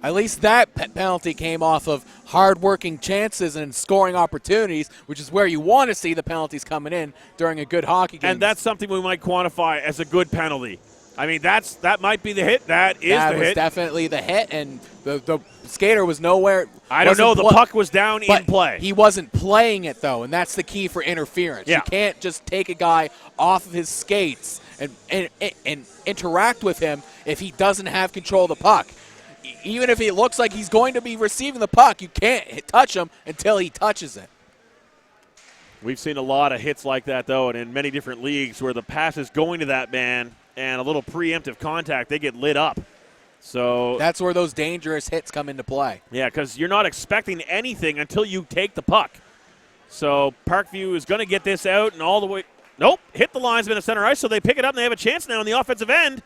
At least that penalty came off of hard-working chances and scoring opportunities, which is where you want to see the penalties coming in during a good hockey game. And that's something we might quantify as a good penalty. I mean, that might be the hit. That is the hit. That was definitely the hit, and the skater was nowhere. I don't know. The puck was down in play. He wasn't playing it, though, and that's the key for interference. Yeah. You can't just take a guy off of his skates and interact with him if he doesn't have control of the puck. Even if he looks like he's going to be receiving the puck, you can't touch him until he touches it. We've seen a lot of hits like that, though, and in many different leagues where the pass is going to that man and a little preemptive contact, they get lit up. So that's where those dangerous hits come into play. Yeah, because you're not expecting anything until you take the puck. So Parkview is going to get this out and all the way. Nope, hit the linesman at center ice, so they pick it up and they have a chance now on the offensive end.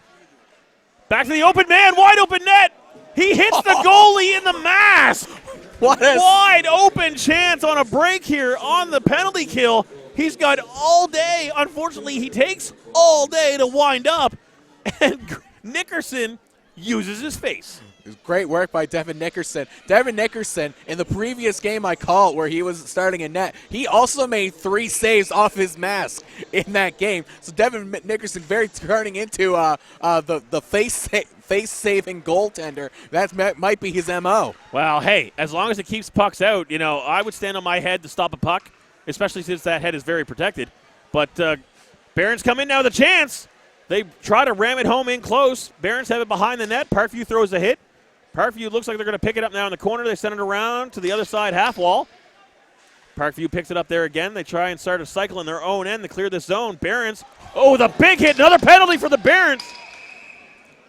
Back to the open man, wide open net. He hits the goalie in the mask. What a wide open chance on a break here on the penalty kill. He's got all day. Unfortunately, he takes all day to wind up, and Nickerson uses his face. It was great work by Devin Nickerson. Devin Nickerson, in the previous game I called where he was starting in net, he also made 3 saves off his mask in that game. So Devin Nickerson very turning into the face-saving goaltender. That might be his M.O. Well, hey, as long as it keeps pucks out, I would stand on my head to stop a puck, especially since that head is very protected. But Barron's come in now with a chance. They try to ram it home in close. Barron's have it behind the net. Parkview throws a hit. Parkview looks like they're going to pick it up now in the corner. They send it around to the other side half wall. Parkview picks it up there again. They try and start a cycle in their own end to clear this zone. Barron's, the big hit. Another penalty for the Barons.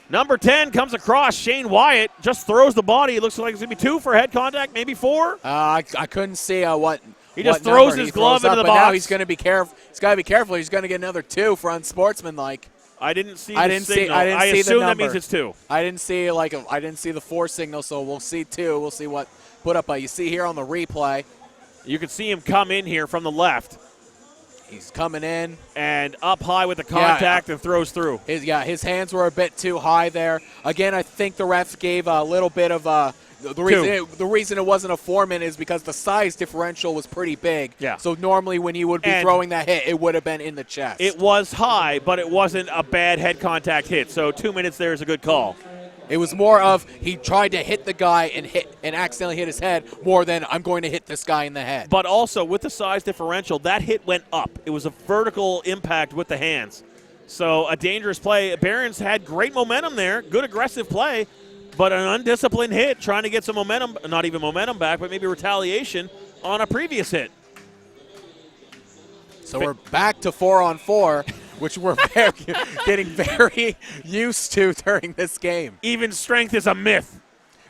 Number 10 comes across. Shane Wyatt just throws the body. It looks like it's going to be 2 for head contact, maybe 4. I couldn't see what. He just throws his glove into the box. Now he's going to be careful. He's got to be careful. He's going to get another 2 for unsportsmanlike. I didn't see the signal. I assume that means it's 2. I didn't see the 4 signal, so we'll see 2. We'll see what put up. You see here on the replay. You can see him come in here from the left. He's coming in and up high with the contact and throws through. His hands were a bit too high there. Again, I think the refs gave a little bit of the reason it wasn't a 4-minute is because the size differential was pretty big. Yeah. So normally when he would be throwing that hit, it would have been in the chest. It was high, but it wasn't a bad head contact hit. So 2 minutes there is a good call. It was more of he tried to hit the guy and accidentally hit his head more than I'm going to hit this guy in the head. But also with the size differential, that hit went up. It was a vertical impact with the hands. So a dangerous play. Barron's had great momentum there, good aggressive play, but an undisciplined hit trying to get some momentum, not even momentum back, but maybe retaliation on a previous hit. So we're back to 4-on-4. Which we're getting very used to during this game. Even strength is a myth.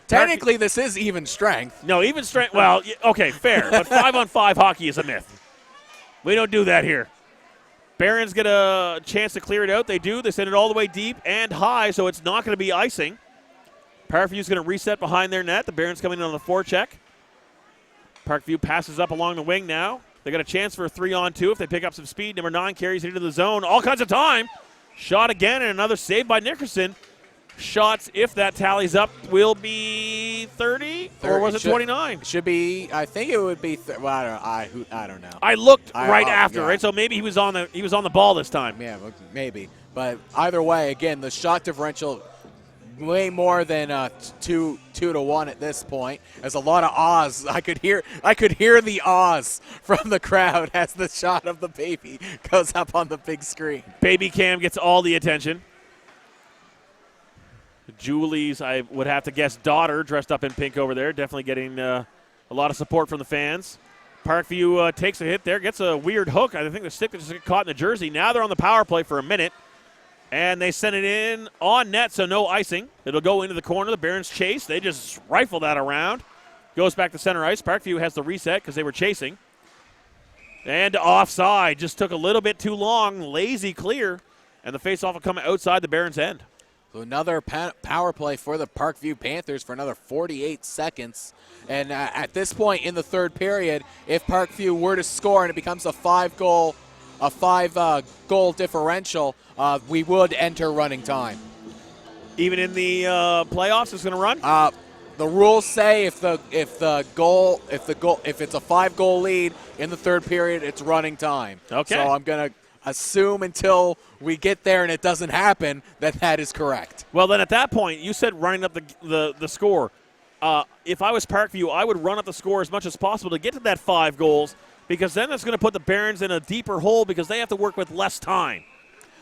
Technically, this is even strength. No, even strength. Well, okay, fair. But 5-on-5 hockey is a myth. We don't do that here. Barons get a chance to clear it out. They do. They send it all the way deep and high, so it's not going to be icing. Parkview's going to reset behind their net. The Barons coming in on the forecheck. Parkview passes up along the wing now. They got a chance for a 3-on-2 if they pick up some speed. Number 9 carries it into the zone. All kinds of time. Shot again and another save by Nickerson. Shots, if that tallies up, will be 30 or was it 29? Should be. I think it would be. I don't know. I looked after, right? So maybe he was on the ball this time. Yeah, maybe. But either way, again, the shot differential way more than 2-1 at this point. There's a lot of ahs. I could hear the ahs from the crowd as the shot of the baby goes up on the big screen. Baby cam gets all the attention. Julie's, I would have to guess, daughter dressed up in pink over there, definitely getting a lot of support from the fans. Parkview takes a hit there, gets a weird hook. I think the stick just got caught in the jersey. Now they're on the power play for a minute. And they send it in on net, so no icing. It'll go into the corner. The Barons chase. They just rifle that around. Goes back to center ice. Parkview has the reset because they were chasing. And offside. Just took a little bit too long. Lazy clear. And the faceoff will come outside the Barons' end. So another power play for the Parkview Panthers for another 48 seconds. And at this point in the third period, if Parkview were to score and it becomes a 5-goal differential, we would enter running time. Even in the playoffs, it's going to run? The rules say if it's a 5-goal lead in the third period, it's running time. Okay. So I'm going to assume until we get there and it doesn't happen that is correct. Well, then at that point, you said running up the score. If I was Parkview, I would run up the score as much as possible to get to that 5 goals, because then that's going to put the Barons in a deeper hole because they have to work with less time.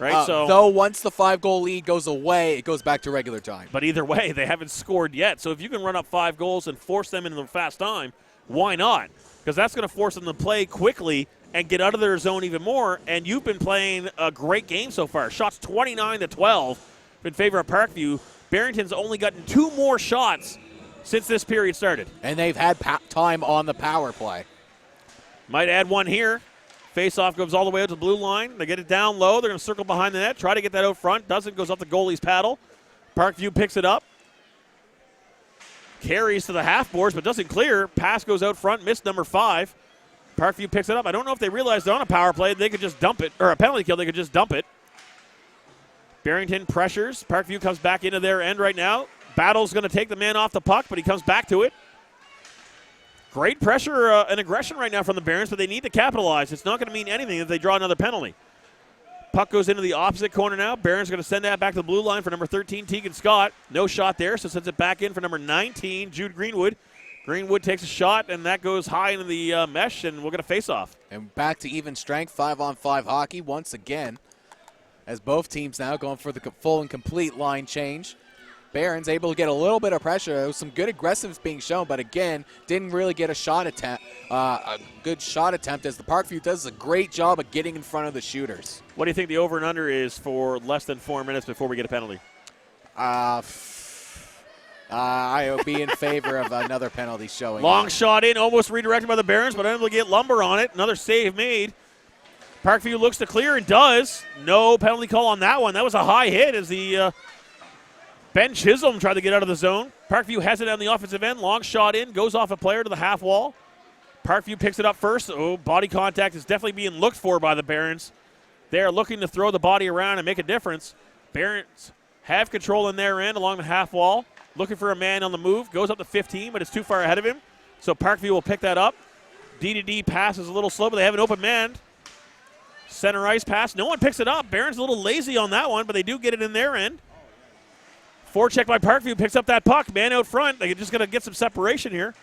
Right? Though once the 5-goal lead goes away, it goes back to regular time. But either way, they haven't scored yet. So if you can run up 5 goals and force them into the fast time, why not? Because that's going to force them to play quickly and get out of their zone even more. And you've been playing a great game so far. Shots 29-12 in favor of Parkview. Barrington's only gotten 2 more shots since this period started. And they've had time on the power play. Might add one here. Face-off goes all the way out to the blue line. They get it down low. They're going to circle behind the net, try to get that out front. Doesn't, goes off the goalie's paddle. Parkview picks it up. Carries to the half boards, but doesn't clear. Pass goes out front, missed number 5. Parkview picks it up. I don't know if they realize they're on a power play. They could just dump it, or a penalty kill. They could just dump it. Barrington pressures. Parkview comes back into their end right now. Battle's going to take the man off the puck, but he comes back to it. Great pressure and aggression right now from the Barons, but they need to capitalize. It's not going to mean anything if they draw another penalty. Puck goes into the opposite corner now. Barons going to send that back to the blue line for number 13, Tegan Scott. No shot there, so sends it back in for number 19, Jude Greenwood. Greenwood takes a shot, and that goes high into the mesh, and we'll get a face-off. And back to even strength, 5-on-5 hockey once again, as both teams now going for the full and complete line change. Barons able to get a little bit of pressure. There was some good aggressiveness being shown, but again, didn't really get a shot attempt, a good shot attempt, as the Parkview does a great job of getting in front of the shooters. What do you think the over and under is for less than 4 minutes before we get a penalty? I will be in favor of another penalty showing. Long shot in, almost redirected by the Barons, but unable to get Lumber on it. Another save made. Parkview looks to clear and does. No penalty call on that one. That was a high hit as the Ben Chisholm tried to get out of the zone. Parkview has it on the offensive end. Long shot in, goes off a player to the half wall. Parkview picks it up first. Oh, body contact is definitely being looked for by the Barons. They are looking to throw the body around and make a difference. Barons have control in their end along the half wall. Looking for a man on the move. Goes up to 15, but it's too far ahead of him. So Parkview will pick that up. D-to-D pass is a little slow, but they have an open man. Center ice pass. No one picks it up. Barons a little lazy on that one, but they do get it in their end. Forecheck by Parkview picks up that puck. Man out front. They're just going to get some separation here.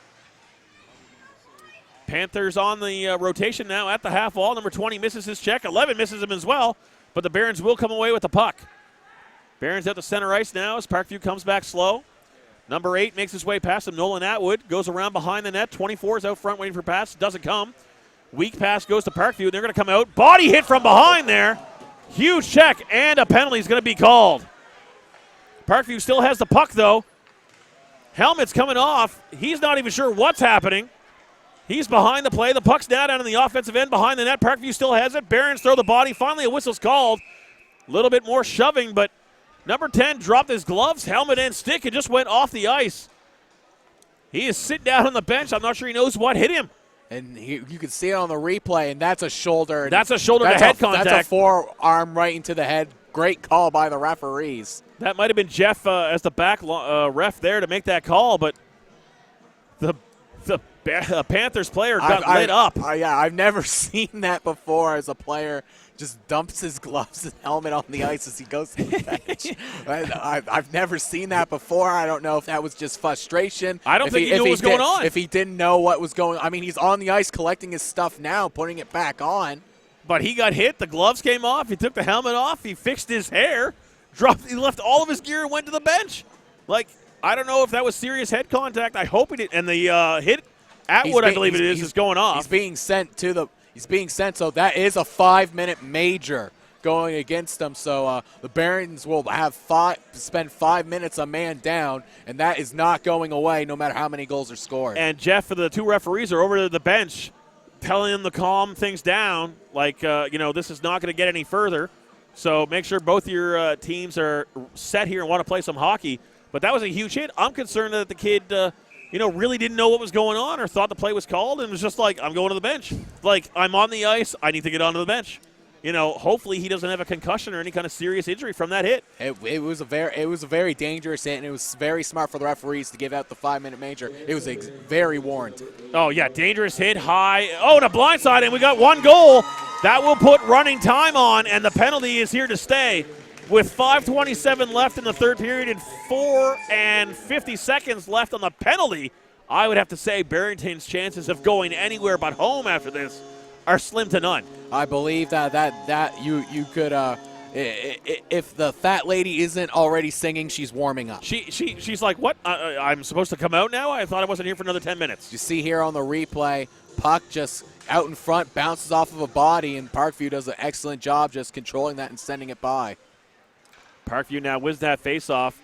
Panthers on the rotation now at the half wall. Number 20 misses his check. 11 misses him as well, but the Barons will come away with the puck. Barons at the center ice now as Parkview comes back slow. Number 8 makes his way past him. Nolan Atwood goes around behind the net. 24 is out front waiting for pass. Doesn't come. Weak pass goes to Parkview. They're going to come out. Body hit from behind there. Huge check, and a penalty is going to be called. Parkview still has the puck, though. Helmet's coming off. He's not even sure what's happening. He's behind the play. The puck's now down on the offensive end behind the net. Parkview still has it. Barons throw the body. Finally, a whistle's called. A little bit more shoving, but number 10 dropped his gloves, helmet, and stick and just went off the ice. He is sitting down on the bench. I'm not sure he knows what hit him. And you can see it on the replay, and that's a shoulder. That's a shoulder-to-head contact. That's a forearm right into the head. Great call by the referees. That might have been Jeff as the back ref there to make that call, but the Panthers player got lit up. Yeah, I've never seen that before, as a player just dumps his gloves and helmet on the ice as he goes to the bench. I've never seen that before. I don't know if that was just frustration. I don't think he knew what was going on. If he didn't know what was going on. I mean, he's on the ice collecting his stuff now, putting it back on. But he got hit. The gloves came off. He took the helmet off. He fixed his hair. He left all of his gear and went to the bench. I don't know if that was serious head contact. I hope he did. And the hit, Atwood, I believe it is going off. He's being sent, so that is a 5-minute major going against them. So the Barons will spend 5 minutes a man down, and that is not going away no matter how many goals are scored. And Jeff, the two referees are over to the bench telling them to calm things down, this is not going to get any further. So make sure both your teams are set here and want to play some hockey. But that was a huge hit. I'm concerned that the kid, really didn't know what was going on or thought the play was called and was just like, I'm going to the bench. I'm on the ice. I need to get onto the bench. Hopefully he doesn't have a concussion or any kind of serious injury from that hit. It was a very dangerous hit, and it was very smart for the referees to give out the 5-minute major. It was very warranted. Oh, yeah, dangerous hit, high. Oh, and a blindside, and we got one goal. That will put running time on, and the penalty is here to stay. With 5:27 left in the third period and 4 and 50 seconds left on the penalty, I would have to say Barrington's chances of going anywhere but home after this are slim to none. I believe that you could if the fat lady isn't already singing, she's warming up. She's like, what? I'm supposed to come out now? I thought I wasn't here for another 10 minutes. You see here on the replay, puck just out in front, bounces off of a body, and Parkview does an excellent job just controlling that and sending it by. Parkview now wins that face-off.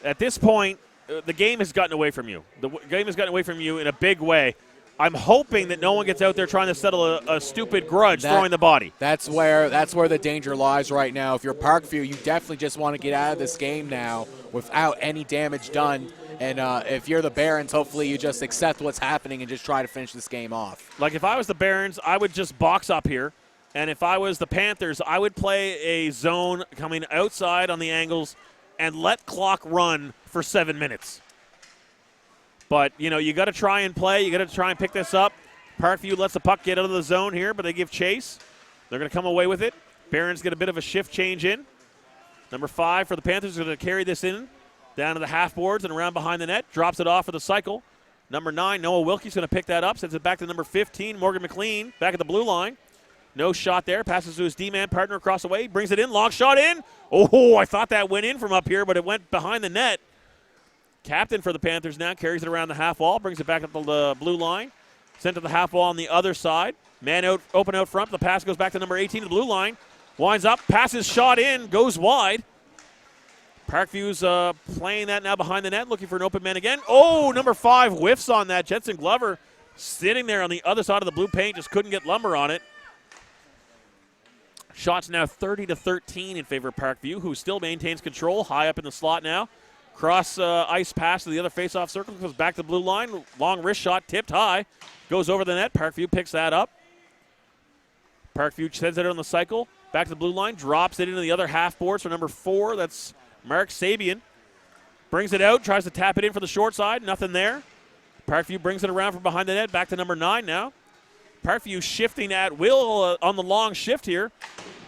At this point, the game has gotten away from you. The game has gotten away from you in a big way. I'm hoping that no one gets out there trying to settle a stupid grudge throwing the body. That's where the danger lies right now. If you're Parkview, you definitely just want to get out of this game now without any damage done. And if you're the Barons, hopefully you just accept what's happening and just try to finish this game off. Like if I was the Barons, I would just box up here. And if I was the Panthers, I would play a zone coming outside on the angles and let clock run for 7 minutes. But, you got to try and play. You got to try and pick this up. Parkview lets the puck get out of the zone here, but they give chase. They're going to come away with it. Barons get a bit of a shift change in. Number 5 for the Panthers is going to carry this in down to the half boards and around behind the net. Drops it off for the cycle. Number 9, Noah Wilkie's going to pick that up. Sends it back to number 15, Morgan McLean, back at the blue line. No shot there. Passes to his D-man partner across the way. Brings it in. Long shot in. Oh, I thought that went in from up here, but it went behind the net. Captain for the Panthers now carries it around the half wall, brings it back up to the blue line, sent to the half wall on the other side. Man out, open out front. The pass goes back to number 18 to the blue line. Winds up, passes shot in, goes wide. Parkview's playing that now behind the net, looking for an open man again. Oh, number 5 whiffs on that. Jensen Glover sitting there on the other side of the blue paint, just couldn't get lumber on it. Shots now 30-13 in favor of Parkview, who still maintains control, high up in the slot now. Cross ice pass to the other face-off circle, goes back to the blue line. Long wrist shot, tipped high, goes over the net. Parkview picks that up. Parkview sends it on the cycle, back to the blue line, drops it into the other half boards for number 4. That's Mark Sabian. Brings it out, tries to tap it in for the short side, nothing there. Parkview brings it around from behind the net, back to number 9 now. Parkview shifting at will on the long shift here.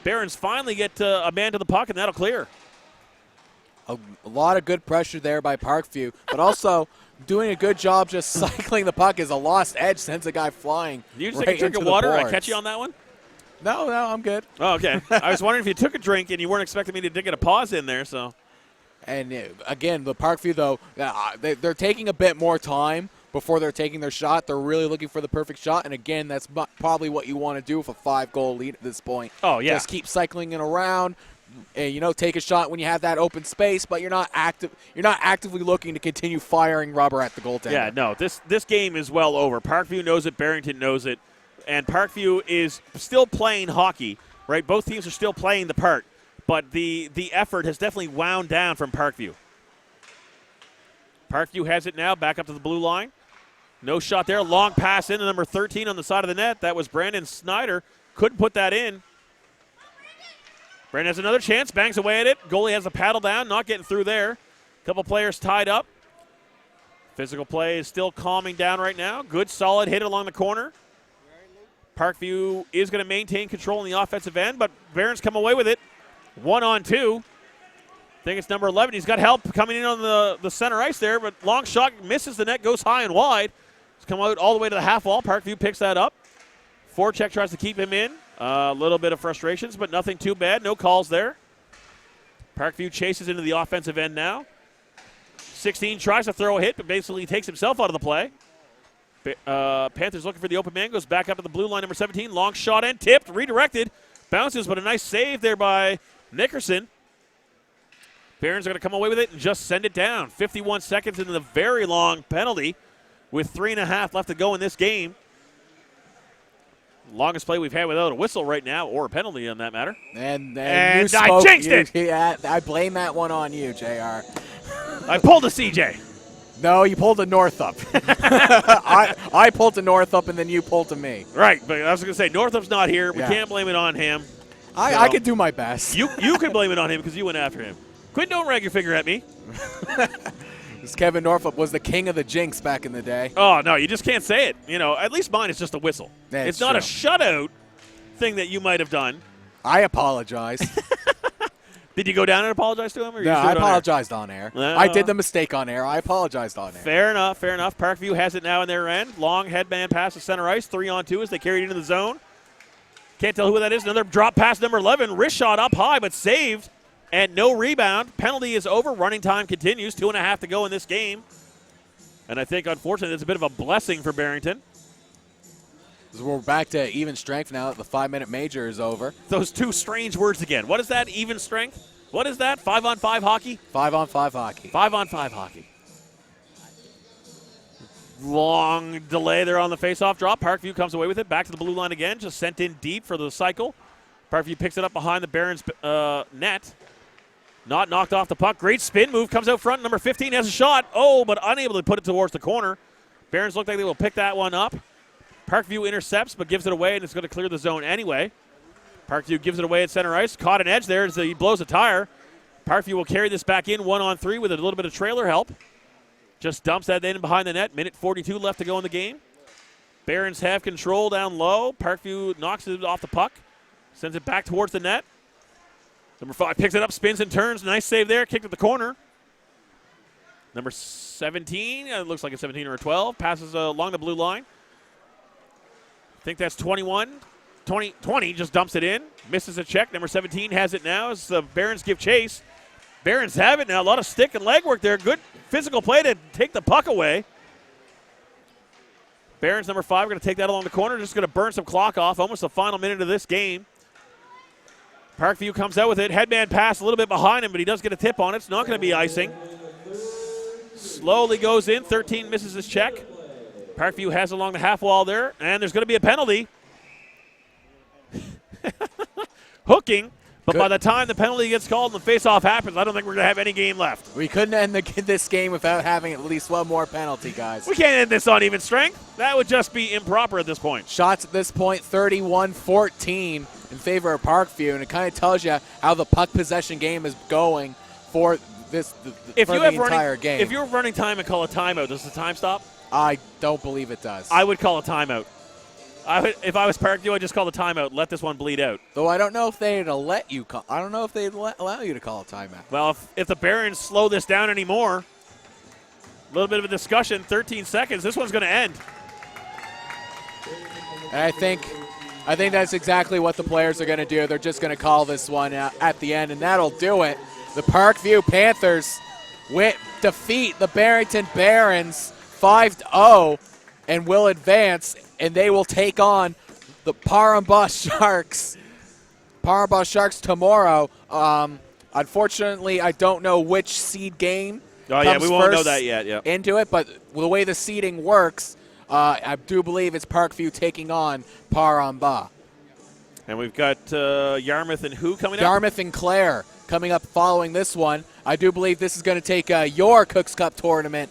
Barons finally get a man to the puck, and that'll clear. A lot of good pressure there by Parkview, but also doing a good job just cycling the puck is a lost edge, sends a guy flying. You just right take a drink of into the water? boards. I catch you on that one? No, I'm good. Oh, okay. I was wondering if you took a drink and you weren't expecting me to get a pause in there. So, and again, the Parkview though, they're taking a bit more time before they're taking their shot. They're really looking for the perfect shot, and again, that's probably what you want to do with a 5-goal lead at this point. Oh yeah, just keep cycling it around. Take a shot when you have that open space, but you're not actively looking to continue firing rubber at the goaltender. Yeah, no, this game is well over. Parkview knows it, Barrington knows it, and Parkview is still playing hockey, right? Both teams are still playing the part, but the effort has definitely wound down from Parkview. Parkview has it now, back up to the blue line. No shot there, long pass into number 13 on the side of the net. That was Brandon Snyder, couldn't put that in. Brandon has another chance, bangs away at it. Goalie has a paddle down, not getting through there. Couple players tied up. Physical play is still calming down right now. Good, solid hit along the corner. Parkview is going to maintain control in the offensive end, but Barons come away with it. 1-on-2. I think it's number 11. He's got help coming in on the center ice there, but long shot misses the net, goes high and wide. It's come out all the way to the half wall. Parkview picks that up. Forecheck tries to keep him in. A little bit of frustrations, but nothing too bad. No calls there. Parkview chases into the offensive end now. 16 tries to throw a hit, but basically takes himself out of the play. Panthers looking for the open man. Goes back up to the blue line, number 17. Long shot and tipped, redirected. Bounces, but a nice save there by Nickerson. Barons are going to come away with it and just send it down. 51 seconds into the very long penalty with 3.5 left to go in this game. Longest play we've had without a whistle right now, or a penalty on that matter. And I jinxed it! Yeah, I blame that one on you, JR. I pulled a CJ. No, you pulled a Northup. I pulled a Northup, and then you pulled to me. Right, but I was going to say, Northup's not here. We can't blame it on him. I could do my best. You can blame it on him because you went after him. Quinn, don't rag your finger at me. This Kevin Northup was the king of the jinx back in the day. Oh, no, you just can't say it. At least mine is just a whistle. It's not a shutout thing that you might have done. I apologize. Did you go down and apologize to him? Or no, I apologized on air. I did the mistake on air. I apologized on air. Fair enough. Parkview has it now in their end. Long headband pass to center ice. 3-on-2 as they carry it into the zone. Can't tell who that is. Another drop pass, number 11. Wrist shot up high, but saved. And no rebound. Penalty is over. Running time continues. 2.5 to go in this game. And I think, unfortunately, it's a bit of a blessing for Barrington. So we're back to even strength now that the 5-minute major is over. Those two strange words again. What is that, even strength? What is that, 5-on-5 hockey? 5-on-5 hockey. 5-on-5 hockey. Long delay there on the faceoff drop. Parkview comes away with it. Back to the blue line again. Just sent in deep for the cycle. Parkview picks it up behind the Barons net. Not knocked off the puck. Great spin move. Comes out front. Number 15 has a shot. Oh, but unable to put it towards the corner. Barons look like they will pick that one up. Parkview intercepts but gives it away, and it's going to clear the zone anyway. Parkview gives it away at center ice. Caught an edge there as he blows a tire. Parkview will carry this back in 1-on-3 with a little bit of trailer help. Just dumps that in behind the net. Minute 42 left to go in the game. Barons have control down low. Parkview knocks it off the puck. Sends it back towards the net. Number 5 picks it up, spins and turns. Nice save there. Kicked at the corner. Number 17, it looks like a 17 or a 12, passes along the blue line. I think that's 21. 20 just dumps it in. Misses a check. Number 17 has it now as the Barons give chase. Barons have it now. A lot of stick and leg work there. Good physical play to take the puck away. Barons, number 5, going to take that along the corner. Just going to burn some clock off. Almost the final minute of this game. Parkview comes out with it. Headman pass a little bit behind him, but he does get a tip on it. It's not going to be icing. Slowly goes in. 13 misses his check. Parkview has along the half wall there, and there's going to be a penalty. Hooking, but by the time the penalty gets called and the faceoff happens, I don't think we're going to have any game left. We couldn't end this game without having at least one more penalty, guys. We can't end this on even strength. That would just be improper at this point. Shots at this point, 31-14 in favor of Parkview, and it kind of tells you how the puck possession game is going for the entire game. If you're running time and call a timeout, does the time stop? I don't believe it does. I would call a timeout. If I was Parkview, I'd just call the timeout. Let this one bleed out. Though I don't know if they'd let you call. I don't know if they'd allow you to call a timeout. Well, if the Barons slow this down anymore, a little bit of a discussion. 13 seconds. This one's going to end. And I think that's exactly what the players are going to do. They're just going to call this one at the end, and that'll do it. The Parkview Panthers defeat the Barrington Barons 5-0 and will advance, and they will take on the Parkview Sharks. Parkview Sharks tomorrow. Unfortunately, I don't know which seed game we won't know that yet. Into it, but the way the seeding works, I do believe it's Parkview taking on Parkview. And we've got Yarmouth and who coming up? Yarmouth and Clare coming up following this one. I do believe this is going to take your Cooks Cup tournament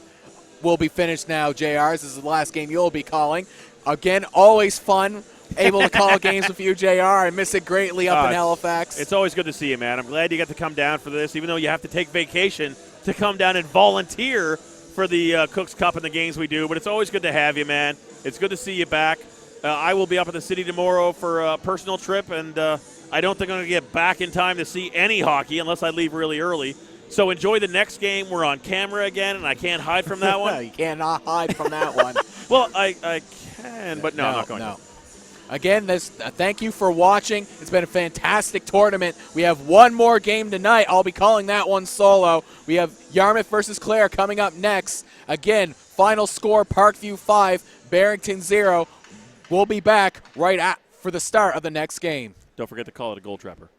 will be finished now, JR. This is the last game you'll be calling. Again, always fun, able to call games with you, JR. I miss it greatly up in Halifax. It's always good to see you, man. I'm glad you got to come down for this, even though you have to take vacation to come down and volunteer for the Cooks Cup and the games we do. But it's always good to have you, man. It's good to see you back. I will be up in the city tomorrow for a personal trip, and I don't think I'm going to get back in time to see any hockey unless I leave really early. So enjoy the next game. We're on camera again, and I can't hide from that one. You cannot hide from that one. Well, I can, but no, I'm not going to. Again, thank you for watching. It's been a fantastic tournament. We have one more game tonight. I'll be calling that one solo. We have Yarmouth versus Clare coming up next. Again, final score, Parkview 5, Barrington 0. We'll be back for the start of the next game. Don't forget to call it a goal trapper.